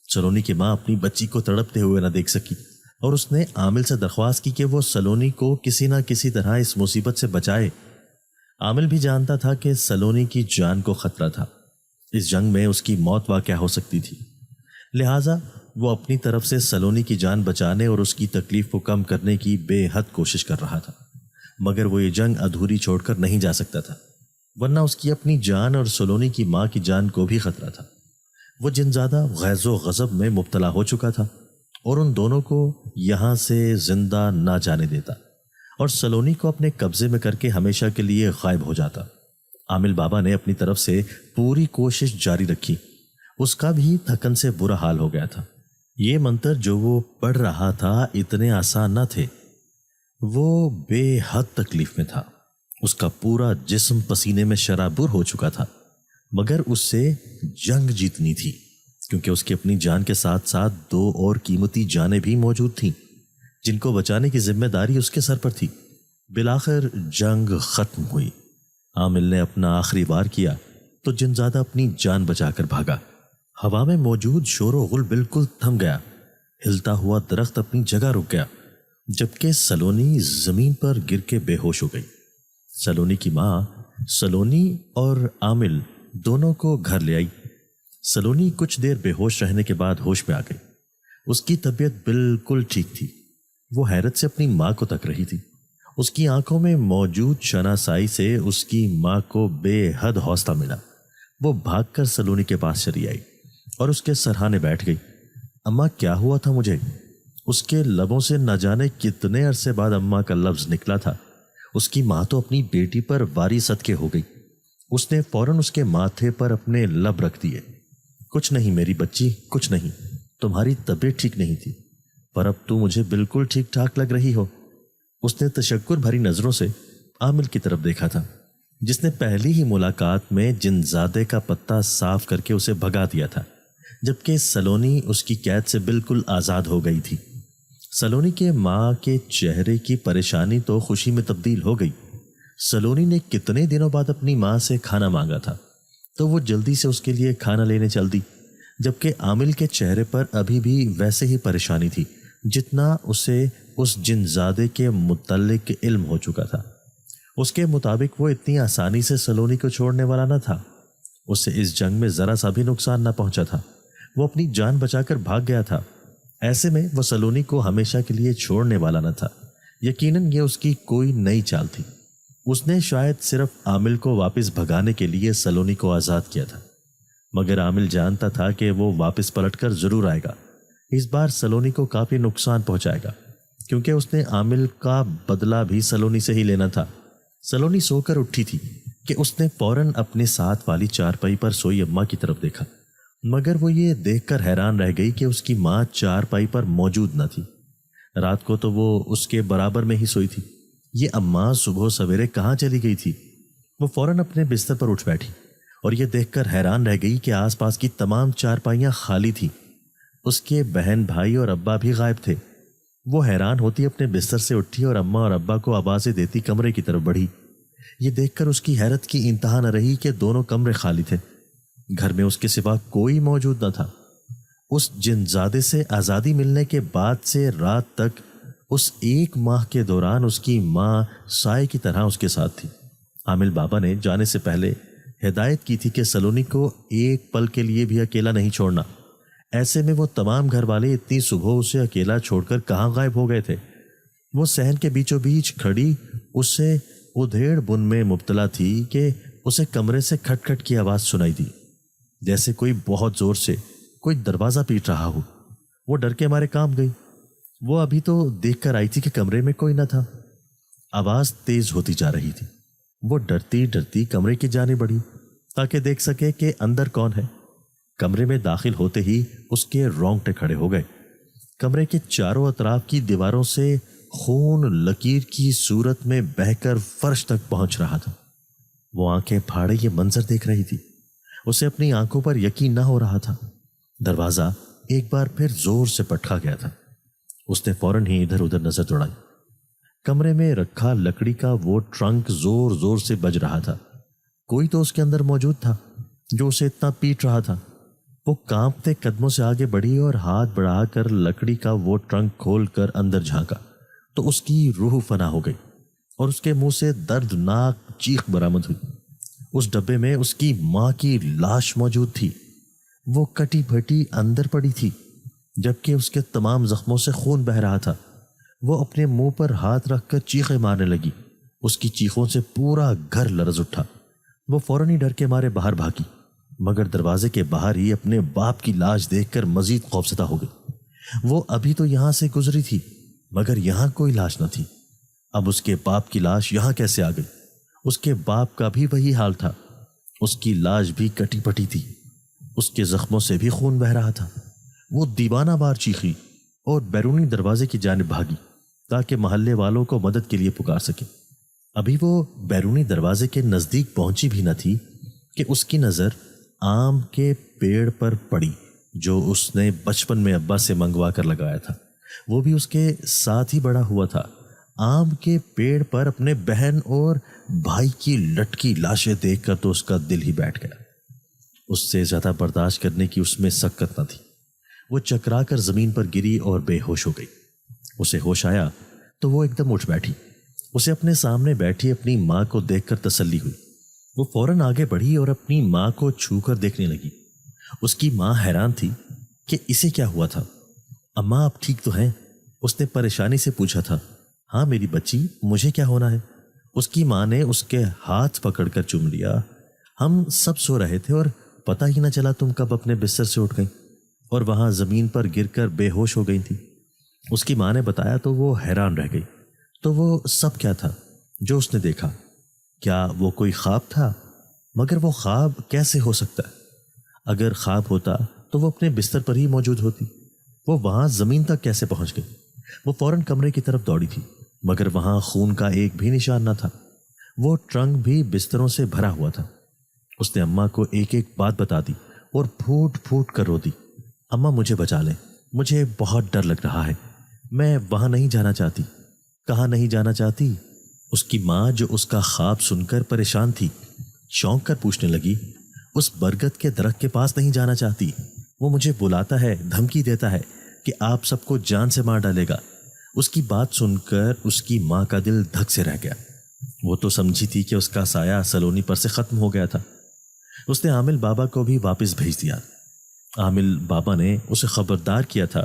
سلونی کی ماں اپنی بچی کو تڑپتے ہوئے نہ دیکھ سکی اور اس نے عامل سے درخواست کی کہ وہ سلونی کو کسی نہ کسی طرح اس مصیبت سے بچائے۔ عامل بھی جانتا تھا کہ سلونی کی جان کو خطرہ تھا، اس جنگ میں اس کی موت واقع ہو سکتی تھی، لہٰذا وہ اپنی طرف سے سلونی کی جان بچانے اور اس کی تکلیف کو کم کرنے کی بے حد کوشش کر رہا تھا، مگر وہ یہ جنگ ادھوری چھوڑ کر نہیں جا سکتا تھا، ورنہ اس کی اپنی جان اور سلونی کی ماں کی جان کو بھی خطرہ تھا۔ وہ جنزادہ غیظ و غضب میں مبتلا ہو چکا تھا اور ان دونوں کو یہاں سے زندہ نہ جانے دیتا اور سلونی کو اپنے قبضے میں کر کے ہمیشہ کے لیے غائب ہو جاتا۔ عامل بابا نے اپنی طرف سے پوری کوشش جاری رکھی۔ اس کا بھی تھکن سے برا حال ہو گیا تھا۔ یہ منتر جو وہ پڑھ رہا تھا اتنے آسان نہ تھے، وہ بے حد تکلیف میں تھا۔ اس کا پورا جسم پسینے میں شرابور ہو چکا تھا، مگر اس سے جنگ جیتنی تھی، کیونکہ اس کی اپنی جان کے ساتھ ساتھ 2 اور قیمتی جانیں بھی موجود تھیں جن کو بچانے کی ذمہ داری اس کے سر پر تھی۔ بالآخر جنگ ختم ہوئی۔ عامل نے اپنا آخری وار کیا تو جنزادہ اپنی جان بچا کر بھاگا۔ ہوا میں موجود شور و غل بالکل تھم گیا۔ ہلتا ہوا درخت اپنی جگہ رک گیا، جبکہ سلونی زمین پر گر کے بے ہوش ہو گئی۔ سلونی کی ماں سلونی اور عامل دونوں کو گھر لے آئی۔ سلونی کچھ دیر بے ہوش رہنے کے بعد ہوش میں آ گئی۔ اس کی طبیعت بالکل ٹھیک تھی۔ وہ حیرت سے اپنی ماں کو تک رہی تھی۔ اس کی آنکھوں میں موجود شناسائی سے اس کی ماں کو بے حد حوصلہ ملا۔ وہ بھاگ کر سلونی کے پاس چلی آئی۔ اور اس کے سرہانے بیٹھ گئی۔ اماں کیا ہوا تھا مجھے؟ اس کے لبوں سے نہ جانے کتنے عرصے بعد اماں کا لفظ نکلا تھا۔ اس کی ماں تو اپنی بیٹی پر واری صدقے ہو گئی۔ اس نے فوراً اس کے ماتھے پر اپنے لب رکھ دیے۔ کچھ نہیں میری بچی، کچھ نہیں، تمہاری طبیعت ٹھیک نہیں تھی، پر اب تو مجھے بالکل ٹھیک ٹھاک لگ رہی ہو۔ اس نے تشکر بھری نظروں سے عامل کی طرف دیکھا تھا، جس نے پہلی ہی ملاقات میں جن زادے کا پتہ صاف کر کے اسے بھگا دیا تھا، جبکہ سلونی اس کی قید سے بالکل آزاد ہو گئی تھی۔ سلونی کے ماں کے چہرے کی پریشانی تو خوشی میں تبدیل ہو گئی۔ سلونی نے کتنے دنوں بعد اپنی ماں سے کھانا مانگا تھا، تو وہ جلدی سے اس کے لیے کھانا لینے چل دی، جبکہ عامل کے چہرے پر ابھی بھی ویسے ہی پریشانی تھی جتنا اسے اس جنزادے کے متعلق علم ہو چکا تھا۔ اس کے مطابق وہ اتنی آسانی سے سلونی کو چھوڑنے والا نہ تھا۔ اسے اس جنگ میں ذرا سا بھی نقصان نہ پہنچا تھا، وہ اپنی جان بچا کر بھاگ گیا تھا۔ ایسے میں وہ سلونی کو ہمیشہ کے لیے چھوڑنے والا نہ تھا۔ یقیناً یہ اس کی کوئی نئی چال تھی۔ اس نے شاید صرف عامل کو واپس بھگانے کے لیے سلونی کو آزاد کیا تھا، مگر عامل جانتا تھا کہ وہ واپس پلٹ کر ضرور آئے گا۔ اس بار سلونی کو کافی نقصان پہنچائے گا، کیونکہ اس نے عامل کا بدلہ بھی سلونی سے ہی لینا تھا۔ سلونی سو کر اٹھی تھی کہ اس نے فوراً اپنے ساتھ والی چارپائی پر سوئی اماں کی طرف دیکھا، مگر وہ یہ دیکھ کر حیران رہ گئی کہ اس کی ماں چارپائی پر موجود نہ تھی۔ رات کو تو وہ اس کے برابر میں ہی سوئی تھی۔ یہ اماں صبح سویرے کہاں چلی گئی تھی؟ وہ فوراً اپنے بستر پر اٹھ بیٹھی اور یہ دیکھ کر حیران رہ گئی کہ آس پاس کی تمام چارپائیاں خالی تھیں۔ اس کے بہن بھائی اور ابا بھی غائب تھے۔ وہ حیران ہوتی اپنے بستر سے اٹھی اور اماں اور ابا کو آوازیں دیتی کمرے کی طرف بڑھی۔ یہ دیکھ کر اس کی حیرت کی انتہا نہ رہی کہ دونوں کمرے خالی تھے، گھر میں اس کے سوا کوئی موجود نہ تھا۔ اس جنزادے سے آزادی ملنے کے بعد سے رات تک اس ایک ماہ کے دوران اس کی ماں سائے کی طرح اس کے ساتھ تھی۔ عامل بابا نے جانے سے پہلے ہدایت کی تھی کہ سلونی کو ایک پل کے لیے بھی اکیلا نہیں چھوڑنا۔ ایسے میں وہ تمام گھر والے اتنی صبح اسے اکیلا چھوڑ کر کہاں غائب ہو گئے تھے؟ وہ صحن کے بیچوں بیچ کھڑی اسے ادھیڑ بن میں مبتلا تھی کہ اسے کمرے سے کھٹ کھٹ کی آواز سنائی دی، جیسے کوئی بہت زور سے کوئی دروازہ پیٹ رہا ہو۔ وہ ڈر کے مارے کانپ گئی۔ وہ ابھی تو دیکھ کر آئی تھی کہ کمرے میں کوئی نہ تھا۔ آواز تیز ہوتی جا رہی تھی۔ وہ ڈرتی ڈرتی کمرے کی جانب بڑھی تاکہ دیکھ سکے کہ اندر کون ہے۔ کمرے میں داخل ہوتے ہی اس کے رونگٹے کھڑے ہو گئے۔ کمرے کے چاروں اطراف کی دیواروں سے خون لکیر کی صورت میں بہہ کر فرش تک پہنچ رہا تھا۔ وہ آنکھیں پھاڑے یہ منظر دیکھ رہی تھی۔ اسے اپنی آنکھوں پر یقین نہ ہو رہا تھا۔ دروازہ ایک بار پھر زور سے پٹکا گیا تھا۔ اس نے فوراً ہی ادھر ادھر نظر دوڑائی۔ کمرے میں رکھا لکڑی کا وہ ٹرنک زور زور سے بج رہا تھا۔ کوئی تو اس کے اندر موجود تھا جو اسے اتنا پیٹ رہا تھا۔ وہ کانپتے قدموں سے آگے بڑھی اور ہاتھ بڑھا کر لکڑی کا وہ ٹرنک کھول کر اندر جھانکا تو اس کی روح فنا ہو گئی اور اس کے منہ سے دردناک چیخ برآمد ہوئی۔ اس ڈبے میں اس کی ماں کی لاش موجود تھی۔ وہ کٹی پھٹی اندر پڑی تھی، جبکہ اس کے تمام زخموں سے خون بہہ رہا تھا۔ وہ اپنے منہ پر ہاتھ رکھ کر چیخیں مارنے لگی۔ اس کی چیخوں سے پورا گھر لرز اٹھا۔ وہ فوراً ہی ڈر کے مارے باہر بھاگی، مگر دروازے کے باہر ہی اپنے باپ کی لاش دیکھ کر مزید خوفزدہ ہو گئی۔ وہ ابھی تو یہاں سے گزری تھی، مگر یہاں کوئی لاش نہ تھی۔ اب اس کے باپ کی لاش یہاں کیسے آ گئی؟ اس کے باپ کا بھی وہی حال تھا۔ اس کی لاش بھی کٹی پٹی تھی، اس کے زخموں سے بھی خون بہہ رہا تھا۔ وہ دیوانہ وار چیخی اور بیرونی دروازے کی جانب بھاگی تاکہ محلے والوں کو مدد کے لیے پکار سکے۔ ابھی وہ بیرونی دروازے کے نزدیک پہنچی بھی نہ تھی کہ اس کی نظر آم کے پیڑ پر پڑی جو اس نے بچپن میں ابا سے منگوا کر لگایا تھا۔ وہ بھی اس کے ساتھ ہی بڑا ہوا تھا۔ آم کے پیڑ پر اپنے بہن اور بھائی کی لٹکی لاشیں دیکھ کر تو اس کا دل ہی بیٹھ گیا۔ اس سے زیادہ برداشت کرنے کی اس میں سکت نہ تھی۔ وہ چکرا کر زمین پر گری اور بے ہوش ہو گئی۔ اسے ہوش آیا تو وہ ایک دم اٹھ بیٹھی۔ اسے اپنے سامنے بیٹھی اپنی ماں کو دیکھ کر تسلی ہوئی۔ وہ فوراً آگے بڑھی اور اپنی ماں کو چھو کر دیکھنے لگی۔ اس کی ماں حیران تھی کہ اسے کیا ہوا تھا۔ اماں آپ ٹھیک تو ہیں؟ اس نے پریشانی سے پوچھا تھا۔ ہاں میری بچی، مجھے کیا ہونا ہے؟ اس کی ماں نے اس کے ہاتھ پکڑ کر چوم لیا۔ ہم سب سو رہے تھے اور پتہ ہی نہ چلا تم کب اپنے بستر سے اٹھ گئیں اور وہاں زمین پر گر کر بے ہوش ہو گئی تھی۔ اس کی ماں نے بتایا تو وہ حیران رہ گئی۔ تو وہ سب کیا تھا جو اس نے دیکھا؟ کیا وہ کوئی خواب تھا؟ مگر وہ خواب کیسے ہو سکتا ہے؟ اگر خواب ہوتا تو وہ اپنے بستر پر ہی موجود ہوتی، وہ وہاں زمین تک کیسے پہنچ گئی؟ وہ فوراً کمرے کی طرف دوڑی تھی، مگر وہاں خون کا ایک بھی نشان نہ تھا۔ وہ ٹرنک بھی بستروں سے بھرا ہوا تھا۔ اس نے اماں کو ایک ایک بات بتا دی اور پھوٹ پھوٹ کر رو دی۔ اماں مجھے بچا لیں، مجھے بہت ڈر لگ رہا ہے، میں وہاں نہیں جانا چاہتی۔ کہاں نہیں جانا چاہتی؟ اس کی ماں جو اس کا خواب سن کر پریشان تھی، چونک کر پوچھنے لگی، اس برگد کے درخت کے پاس نہیں جانا چاہتی؟ وہ مجھے بلاتا ہے، دھمکی دیتا ہے کہ آپ سب کو جان سے مار ڈالے گا۔ اس کی بات سن کر اس کی ماں کا دل دھک سے رہ گیا۔ وہ تو سمجھی تھی کہ اس کا سایہ سلونی پر سے ختم ہو گیا تھا۔ اس نے عامل بابا کو بھی واپس بھیج دیا۔ عامل بابا نے اسے خبردار کیا تھا،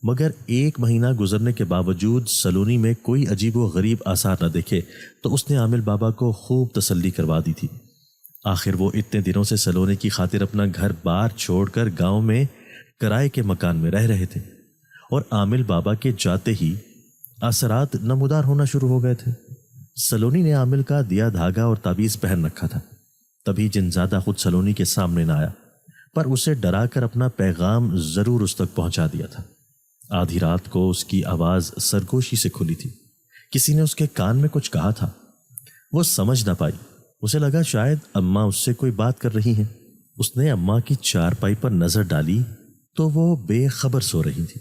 مگر 1 مہینہ گزرنے کے باوجود سلونی میں کوئی عجیب و غریب آثار نہ دیکھے تو اس نے عامل بابا کو خوب تسلی کروا دی تھی۔ آخر وہ اتنے دنوں سے سلونی کی خاطر اپنا گھر بار چھوڑ کر گاؤں میں کرائے کے مکان میں رہ رہے تھے، اور عامل بابا کے جاتے ہی اثرات نمودار ہونا شروع ہو گئے تھے۔ سلونی نے عامل کا دیا دھاگا اور تعویذ پہن رکھا تھا، تبھی جنزادہ خود سلونی کے سامنے نہ آیا، پر اسے ڈرا کر اپنا پیغام ضرور اس تک پہنچا دیا تھا۔ آدھی رات کو اس کی آواز سرگوشی سے کھلی تھی، کسی نے اس کے کان میں کچھ کہا تھا، وہ سمجھ نہ پائی۔ اسے لگا شاید اماں اس سے کوئی بات کر رہی ہیں۔ اس نے اماں کی چارپائی پر نظر ڈالی تو وہ بے خبر سو رہی تھی۔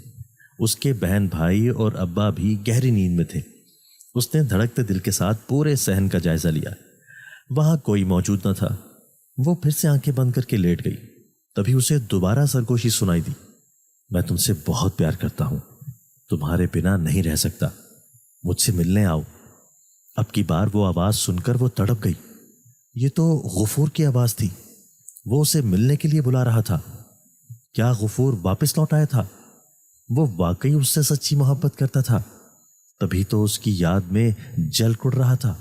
اس کے بہن بھائی اور ابا بھی گہری نیند میں تھے۔ اس نے دھڑکتے دل کے ساتھ پورے صحن کا جائزہ لیا، وہاں کوئی موجود نہ تھا۔ وہ پھر سے آنکھیں بند کر کے لیٹ گئی، تبھی اسے دوبارہ سرگوشی سنائی دی، میں تم سے بہت پیار کرتا ہوں، تمہارے بنا نہیں رہ سکتا، مجھ سے ملنے آؤ۔ اب کی بار وہ آواز سن کر وہ تڑپ گئی۔ یہ تو غفور کی آواز تھی، وہ اسے ملنے کے لیے بلا رہا تھا۔ کیا غفور واپس لوٹ آیا تھا؟ وہ واقعی اس سے سچی محبت کرتا تھا، تبھی تو اس کی یاد میں جل کڑ رہا تھا۔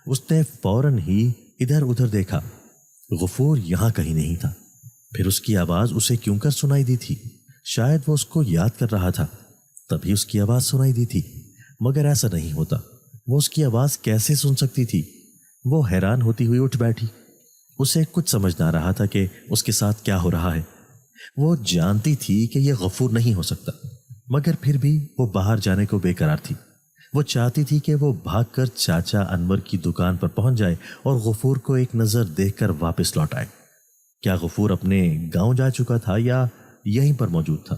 اس نے فوراً ہی ادھر ادھر دیکھا، غفور یہاں کہیں نہیں تھا۔ پھر اس کی آواز اسے کیوں کر سنائی دی تھی؟ شاید وہ اس کو یاد کر رہا تھا، تبھی اس کی آواز سنائی دی تھی، مگر ایسا نہیں ہوتا۔ وہ اس کی آواز کیسے سن سکتی تھی؟ وہ حیران ہوتی ہوئی اٹھ بیٹھی۔ اسے کچھ سمجھ نہ رہا تھا کہ اس کے ساتھ کیا ہو رہا ہے۔ وہ جانتی تھی کہ یہ غفور نہیں ہو سکتا، مگر پھر بھی وہ باہر جانے کو بے قرار تھی۔ وہ چاہتی تھی کہ وہ بھاگ کر چاچا انور کی دکان پر پہنچ جائے اور غفور کو ایک نظر دیکھ کر واپس لوٹ آئے۔ کیا غفور اپنے گاؤں جا چکا تھا یا یہیں پر موجود تھا؟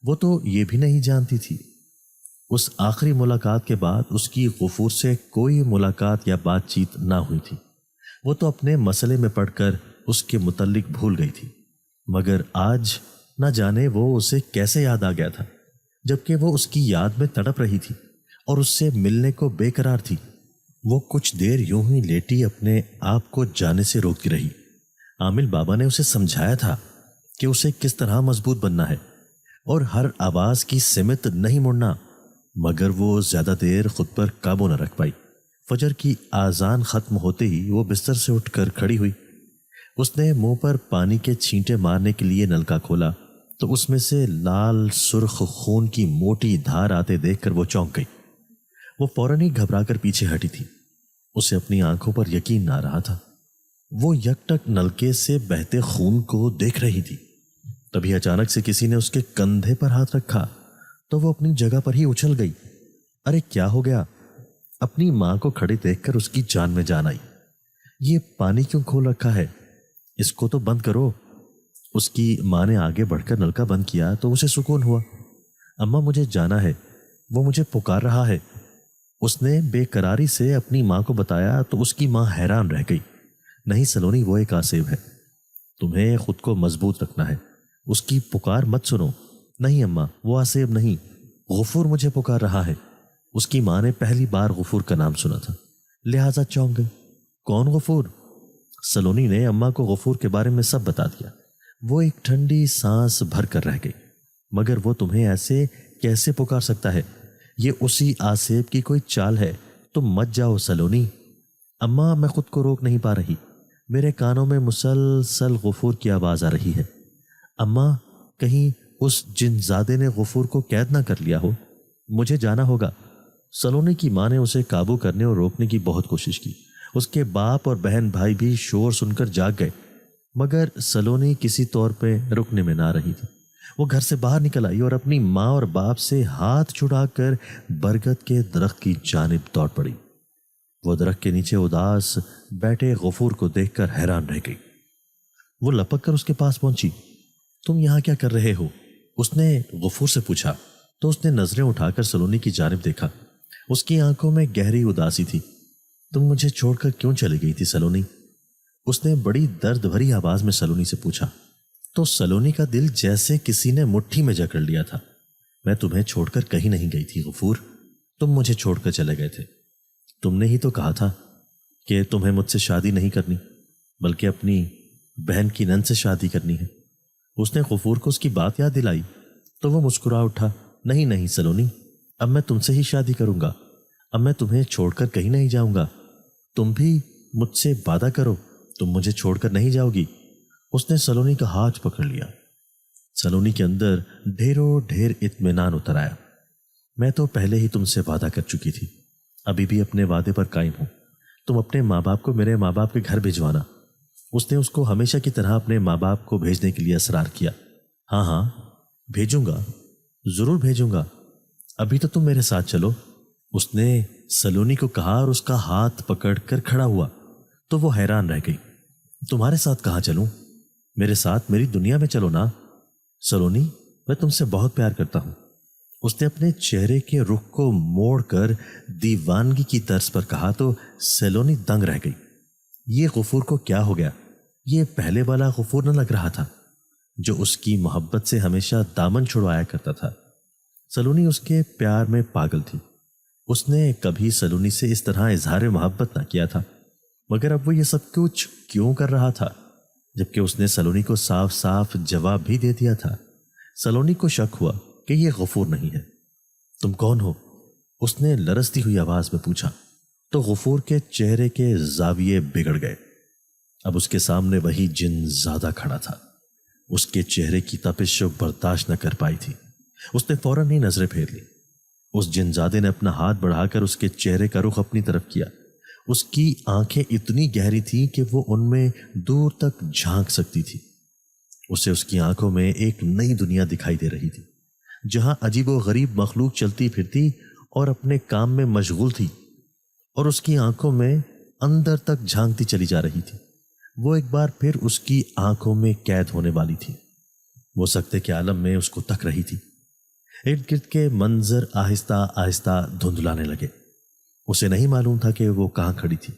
وہ تو یہ بھی نہیں جانتی تھی۔ اس آخری ملاقات کے بعد اس کی غفور سے کوئی ملاقات یا بات چیت نہ ہوئی تھی۔ وہ تو اپنے مسئلے میں پڑ کر اس کے متعلق بھول گئی تھی، مگر آج نہ جانے وہ اسے کیسے یاد آ گیا تھا، جبکہ وہ اس کی یاد میں تڑپ رہی تھی اور اس سے ملنے کو بے قرار تھی۔ وہ کچھ دیر یوں ہی لیٹی اپنے آپ کو جانے سے روکتی رہی۔ عامل بابا نے اسے سمجھایا تھا کہ اسے کس طرح مضبوط بننا ہے اور ہر آواز کی سمت نہیں مڑنا، مگر وہ زیادہ دیر خود پر قابو نہ رکھ پائی۔ فجر کی آذان ختم ہوتے ہی وہ بستر سے اٹھ کر کھڑی ہوئی۔ اس نے منہ پر پانی کے چھینٹے مارنے کے لیے نلکا کھولا تو اس میں سے لال سرخ خون کی موٹی دھار آتے دیکھ کر وہ چونک گئی۔ وہ فوراً ہی گھبرا کر پیچھے ہٹی تھی۔ اسے اپنی آنکھوں پر یقین نہ رہا تھا۔ وہ یک ٹک نلکے سے بہتے خون کو دیکھ رہی تھی، تبھی اچانک سے کسی نے اس کے کندھے پر ہاتھ رکھا تو وہ اپنی جگہ پر ہی اچھل گئی۔ ارے کیا ہو گیا؟ اپنی ماں کو کھڑی دیکھ کر اس کی جان میں جان آئی۔ یہ پانی کیوں کھول رکھا ہے؟ اس کو تو بند کرو۔ اس کی ماں نے آگے بڑھ کر نلکا بند کیا تو اسے سکون ہوا۔ اماں مجھے جانا ہے، وہ مجھے پکار رہا ہے۔ اس نے بے قراری سے اپنی ماں کو بتایا تو اس کی ماں حیران رہ گئی۔ نہیں سلونی، وہ ایک آصف ہے، تمہیں خود کو مضبوط رکھنا ہے، اس کی پکار مت سنو۔ نہیں اماں، وہ آصف نہیں، غفور مجھے پکار رہا ہے۔ اس کی ماں نے پہلی بار غفور کا نام سنا تھا، لہٰذا چونک گئی۔ کون غفور؟ سلونی نے اماں کو غفور کے بارے میں سب بتا دیا۔ وہ ایک ٹھنڈی سانس بھر کر رہ گئی۔ مگر وہ تمہیں ایسے کیسے پکار سکتا ہے؟ یہ اسی آصف کی کوئی چال ہے، تم مت جاؤ سلونی۔ اماں میں خود کو روک نہیں پا رہی، میرے کانوں میں مسلسل غفور کی آواز آ رہی ہے۔ اماں، کہیں اس جن زادے نے غفور کو قید نہ کر لیا ہو، مجھے جانا ہوگا۔ سلونی کی ماں نے اسے قابو کرنے اور روکنے کی بہت کوشش کی۔ اس کے باپ اور بہن بھائی بھی شور سن کر جاگ گئے، مگر سلونی کسی طور پہ رکنے میں نہ رہی تھی۔ وہ گھر سے باہر نکل آئی اور اپنی ماں اور باپ سے ہاتھ چھڑا کر برگد کے درخت کی جانب دوڑ پڑی۔ وہ درخت کے نیچے اداس بیٹھے غفور کو دیکھ کر حیران رہ گئی۔ وہ لپک کر اس کے پاس پہنچی۔ تم یہاں کیا کر رہے ہو؟ اس نے غفور سے پوچھا تو اس نے نظریں اٹھا کر سلونی کی جانب دیکھا۔ اس کی آنکھوں میں گہری اداسی تھی۔ تم مجھے چھوڑ کر کیوں چلی گئی تھی سلونی؟ اس نے بڑی درد بھری آواز میں سلونی سے پوچھا۔ تو سلونی کا دل جیسے کسی نے مٹھی میں جکڑ لیا تھا۔ میں تمہیں چھوڑ کر کہیں نہیں گئی تھی غفور، تم مجھے چھوڑ کر چلے گئے تھے۔ تم نے ہی تو کہا تھا کہ تمہیں مجھ سے شادی نہیں کرنی بلکہ اپنی بہن کی نند سے شادی کرنی ہے۔ اس نے غفور کو اس کی بات یاد دلائی تو وہ مسکرا اٹھا۔ نہیں نہیں سلونی، اب میں تم سے ہی شادی کروں گا، اب میں تمہیں چھوڑ کر کہیں نہیں جاؤں گا۔ تم بھی مجھ سے وعدہ کرو، تم مجھے چھوڑ کر نہیں جاؤ گی۔ اس نے سلونی کا ہاتھ پکڑ لیا۔ سلونی کے اندر ڈھیروں ڈھیر اطمینان اتر آیا۔ میں تو پہلے ہی تم سے وعدہ کر چکی تھی، ابھی بھی اپنے وعدے پر قائم ہوں۔ تم اپنے ماں باپ کو میرے ماں باپ کے گھر بھجوانا۔ اس نے اس کو ہمیشہ کی طرح اپنے ماں باپ کو بھیجنے کے لیے اصرار کیا۔ ہاں ہاں بھیجوں گا، ضرور بھیجوں گا، ابھی تو تم میرے ساتھ چلو۔ اس نے سلونی کو کہا اور اس کا ہاتھ پکڑ کر کھڑا ہوا تو وہ حیران رہ گئی۔ تمہارے ساتھ کہاں چلوں؟ میرے ساتھ میری دنیا میں چلو نا۔ سلونی، میں تم سے بہت پیار کرتا ہوں۔ اس نے اپنے چہرے کے رخ کو موڑ کر دیوانگی کی طرز پر کہا تو سلونی دنگ رہ گئی۔ یہ غفور کو کیا ہو گیا؟ یہ پہلے والا غفور نہ لگ رہا تھا جو اس کی محبت سے ہمیشہ دامن چھڑوایا کرتا تھا۔ سلونی اس کے پیار میں پاگل تھی۔ اس نے کبھی سلونی سے اس طرح اظہار محبت نہ کیا تھا، مگر اب وہ یہ سب کچھ کیوں کر رہا تھا جبکہ اس نے سلونی کو صاف صاف جواب بھی دے دیا تھا۔ سلونی کو شک ہوا کہ یہ غفور نہیں ہے۔ تم کون ہو؟ اس نے لرزتی ہوئی آواز میں پوچھا تو غفور کے چہرے کے زاویے بگڑ گئے۔ اب اس کے سامنے وہی جن زادہ کھڑا تھا۔ اس کے چہرے کی تپش برداشت نہ کر پائی تھی۔ اس نے فوراً ہی نظریں پھیر لی۔ اس جن زادے نے اپنا ہاتھ بڑھا کر اس کے چہرے کا رخ اپنی طرف کیا۔ اس کی آنکھیں اتنی گہری تھیں کہ وہ ان میں دور تک جھانک سکتی تھی۔ اسے اس کی آنکھوں میں ایک نئی دنیا دکھائی دے رہی تھی جہاں عجیب و غریب مخلوق چلتی پھرتی اور اپنے کام میں مشغول تھی، اور اس کی آنکھوں میں اندر تک جھانکتی چلی جا رہی تھی۔ وہ ایک بار پھر اس کی آنکھوں میں قید ہونے والی تھی۔ وہ سکتے کے عالم میں اس کو تک رہی تھی۔ ارد گرد کے منظر آہستہ آہستہ دھندلانے لگے۔ اسے نہیں معلوم تھا کہ وہ کہاں کھڑی تھی۔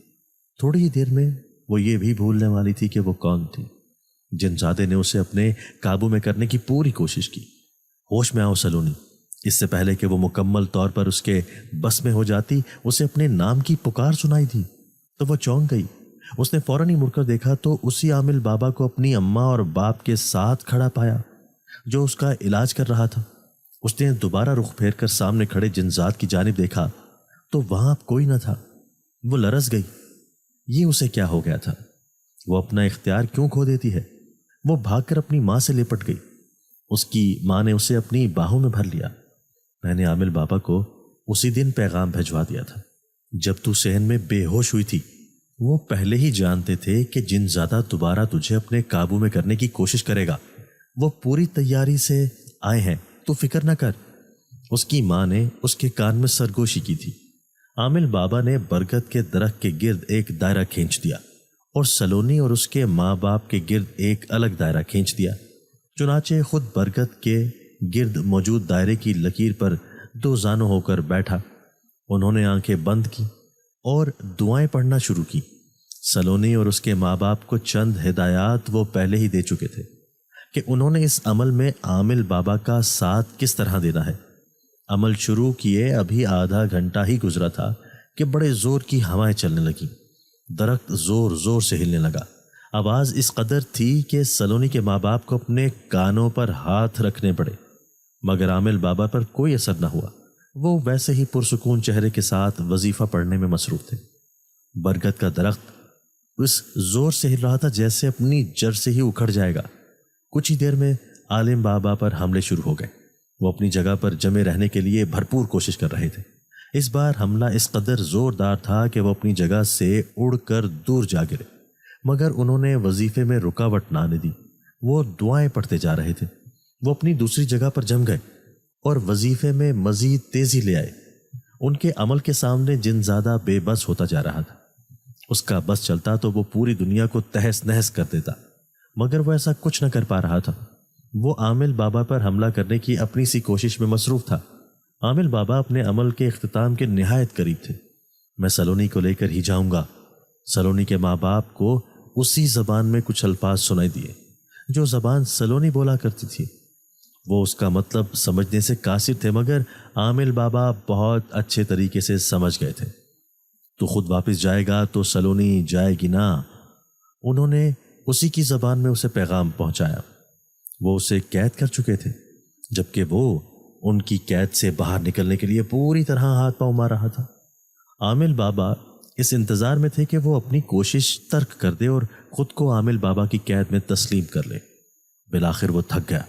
تھوڑی ہی دیر میں وہ یہ بھی بھولنے والی تھی کہ وہ کون تھی۔ جن زادے نے اسے اپنے قابو میں کرنے کی پوری کوشش کی۔ ہوش میں آؤ سلونی، اس سے پہلے کہ وہ مکمل طور پر اس کے بس میں ہو جاتی، اسے اپنے نام کی پکار سنائی تھی تو وہ چونک گئی۔ اس نے فوراً ہی مڑ کر دیکھا تو اسی عامل بابا کو اپنی اماں اور باپ کے ساتھ کھڑا پایا جو اس کا علاج کر رہا تھا۔ اس نے دوبارہ رخ پھیر کر سامنے کھڑے جنزاد کی جانب دیکھا تو وہاں اب کوئی نہ تھا۔ وہ لرز گئی۔ یہ اسے کیا ہو گیا تھا؟ وہ اپنا اختیار کیوں کھو دیتی ہے؟ وہ بھاگ کر اپنی ماں سے لپٹ گئی۔ اس کی ماں نے اسے اپنی باہوں میں بھر لیا۔ میں نے عامل بابا کو اسی دن پیغام بھجوا دیا تھا جب تو صحن میں بے ہوش ہوئی تھی۔ وہ پہلے ہی جانتے تھے کہ جن زیادہ دوبارہ تجھے اپنے قابو میں کرنے کی کوشش کرے گا۔ وہ پوری تیاری سے آئے ہیں، تو فکر نہ کر۔ اس کی ماں نے اس کے کان میں سرگوشی کی تھی۔ عامل بابا نے برگد کے درخت کے گرد ایک دائرہ کھینچ دیا اور سلونی اور اس کے ماں باپ کے گرد ایک الگ دائرہ کھینچ دیا۔ چنانچہ خود برگد کے گرد موجود دائرے کی لکیر پر دو زانو ہو کر بیٹھا۔ انہوں نے آنکھیں بند کی اور دعائیں پڑھنا شروع کی۔ سلونی اور اس کے ماں باپ کو چند ہدایات وہ پہلے ہی دے چکے تھے کہ انہوں نے اس عمل میں عامل بابا کا ساتھ کس طرح دینا ہے۔ عمل شروع کیے ابھی آدھا گھنٹہ ہی گزرا تھا کہ بڑے زور کی ہوائیں چلنے لگیں۔ درخت زور زور سے ہلنے لگا۔ آواز اس قدر تھی کہ سلونی کے ماں باپ کو اپنے کانوں پر ہاتھ رکھنے پڑے، مگر عامل بابا پر کوئی اثر نہ ہوا۔ وہ ویسے ہی پرسکون چہرے کے ساتھ وظیفہ پڑھنے میں مصروف تھے۔ برگد کا درخت اس زور سے ہل رہا تھا جیسے اپنی جڑ سے ہی اکھڑ جائے گا۔ کچھ ہی دیر میں عالم بابا پر حملے شروع ہو گئے۔ وہ اپنی جگہ پر جمے رہنے کے لیے بھرپور کوشش کر رہے تھے۔ اس بار حملہ اس قدر زوردار تھا کہ وہ اپنی جگہ سے اڑ کر دور جا گرے، مگر انہوں نے وظیفے میں رکاوٹ نہ آنے دی۔ وہ دعائیں پڑھتے جا رہے تھے۔ وہ اپنی دوسری جگہ پر جم گئے اور وظیفے میں مزید تیزی لے آئے۔ ان کے عمل کے سامنے جن زیادہ بے بس ہوتا جا رہا تھا۔ اس کا بس چلتا تو وہ پوری دنیا کو تہس نہس کر دیتا، مگر وہ ایسا کچھ نہ کر پا رہا تھا۔ وہ عامل بابا پر حملہ کرنے کی اپنی سی کوشش میں مصروف تھا۔ عامل بابا اپنے عمل کے اختتام کے نہایت قریب تھے۔ میں سلونی کو لے کر ہی جاؤں گا۔ سلونی کے ماں باپ کو اسی زبان میں کچھ الفاظ سنائی دیے جو زبان سلونی بولا کرتی تھی۔ وہ اس کا مطلب سمجھنے سے قاصر تھے، مگر عامل بابا بہت اچھے طریقے سے سمجھ گئے تھے۔ تو خود واپس جائے گا تو سلونی جائے گی نا۔ انہوں نے اسی کی زبان میں اسے پیغام پہنچایا۔ وہ اسے قید کر چکے تھے، جبکہ وہ ان کی قید سے باہر نکلنے کے لیے پوری طرح ہاتھ پاؤں مار رہا تھا۔ عامل بابا اس انتظار میں تھے کہ وہ اپنی کوشش ترک کر دے اور خود کو عامل بابا کی قید میں تسلیم کر لے۔ بالآخر وہ تھک گیا۔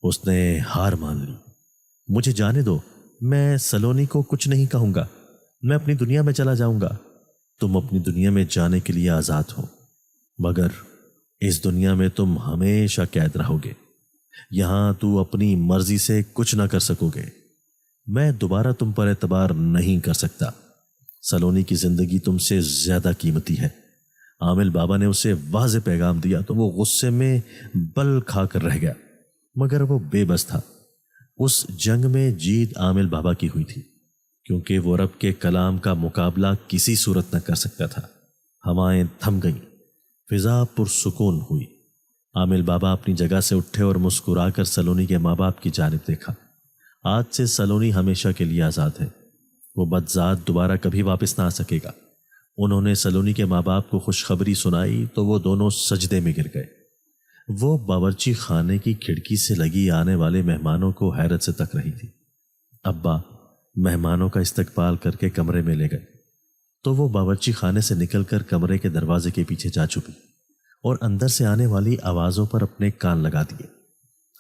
اس نے ہار مان لی۔ مجھے جانے دو، میں سلونی کو کچھ نہیں کہوں گا، میں اپنی دنیا میں چلا جاؤں گا۔ تم اپنی دنیا میں جانے کے لیے آزاد ہو، مگر اس دنیا میں تم ہمیشہ قید رہو گے۔ یہاں تو اپنی مرضی سے کچھ نہ کر سکو گے۔ میں دوبارہ تم پر اعتبار نہیں کر سکتا۔ سلونی کی زندگی تم سے زیادہ قیمتی ہے۔ عامل بابا نے اسے واضح پیغام دیا تو وہ غصے میں بل کھا کر رہ گیا، مگر وہ بے بس تھا۔ اس جنگ میں جیت عامل بابا کی ہوئی تھی، کیونکہ وہ رب کے کلام کا مقابلہ کسی صورت نہ کر سکتا تھا۔ ہوائیں تھم گئیں، فضا پرسکون ہوئی۔ عامل بابا اپنی جگہ سے اٹھے اور مسکرا کر سلونی کے ماں باپ کی جانب دیکھا۔ آج سے سلونی ہمیشہ کے لیے آزاد ہے۔ وہ بدذات دوبارہ کبھی واپس نہ آ سکے گا۔ انہوں نے سلونی کے ماں باپ کو خوشخبری سنائی تو وہ دونوں سجدے میں گر گئے۔ وہ باورچی خانے کی کھڑکی سے لگی آنے والے مہمانوں کو حیرت سے تک رہی تھی۔ ابا مہمانوں کا استقبال کر کے کمرے میں لے گئے تو وہ باورچی خانے سے نکل کر کمرے کے دروازے کے پیچھے جا چھپی اور اندر سے آنے والی آوازوں پر اپنے کان لگا دیے۔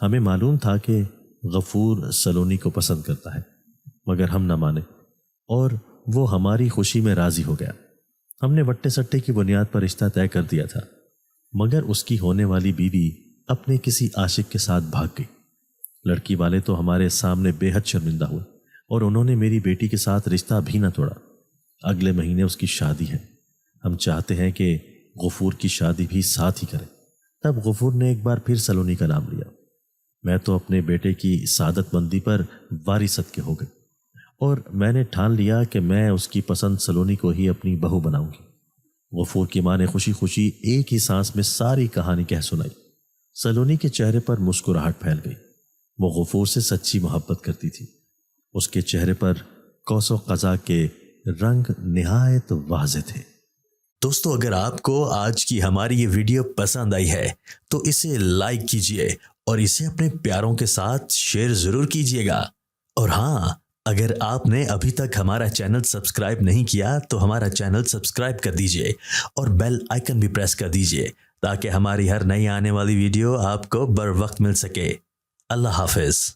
ہمیں معلوم تھا کہ غفور سلونی کو پسند کرتا ہے، مگر ہم نہ مانے اور وہ ہماری خوشی میں راضی ہو گیا۔ ہم نے وٹے سٹے کی بنیاد پر رشتہ طے کر دیا تھا، مگر اس کی ہونے والی بیوی اپنے کسی عاشق کے ساتھ بھاگ گئی۔ لڑکی والے تو ہمارے سامنے بے حد شرمندہ ہوئے اور انہوں نے میری بیٹی کے ساتھ رشتہ بھی نہ توڑا۔ اگلے مہینے اس کی شادی ہے۔ ہم چاہتے ہیں کہ غفور کی شادی بھی ساتھ ہی کریں۔ تب غفور نے ایک بار پھر سلونی کا نام لیا۔ میں تو اپنے بیٹے کی سعادت مندی پر واری صدقے ہو گئی اور میں نے ٹھان لیا کہ میں اس کی پسند سلونی کو ہی اپنی بہو بناؤں گی۔ غفور کی ماں نے خوشی خوشی ایک ہی سانس میں ساری کہانی کہہ سنائی۔ سلونی کے چہرے پر مسکراہٹ پھیل گئی۔ وہ غفور سے سچی محبت کرتی تھی۔ اس کے چہرے پر قوس و قزح کے رنگ نہایت واضح تھے۔ دوستو، اگر آپ کو آج کی ہماری یہ ویڈیو پسند آئی ہے تو اسے لائک کیجئے اور اسے اپنے پیاروں کے ساتھ شیئر ضرور کیجئے گا۔ اور ہاں، اگر آپ نے ابھی تک ہمارا چینل سبسکرائب نہیں کیا تو ہمارا چینل سبسکرائب کر دیجئے اور بیل آئیکن بھی پریس کر دیجئے تاکہ ہماری ہر نئی آنے والی ویڈیو آپ کو بر وقت مل سکے۔ اللہ حافظ۔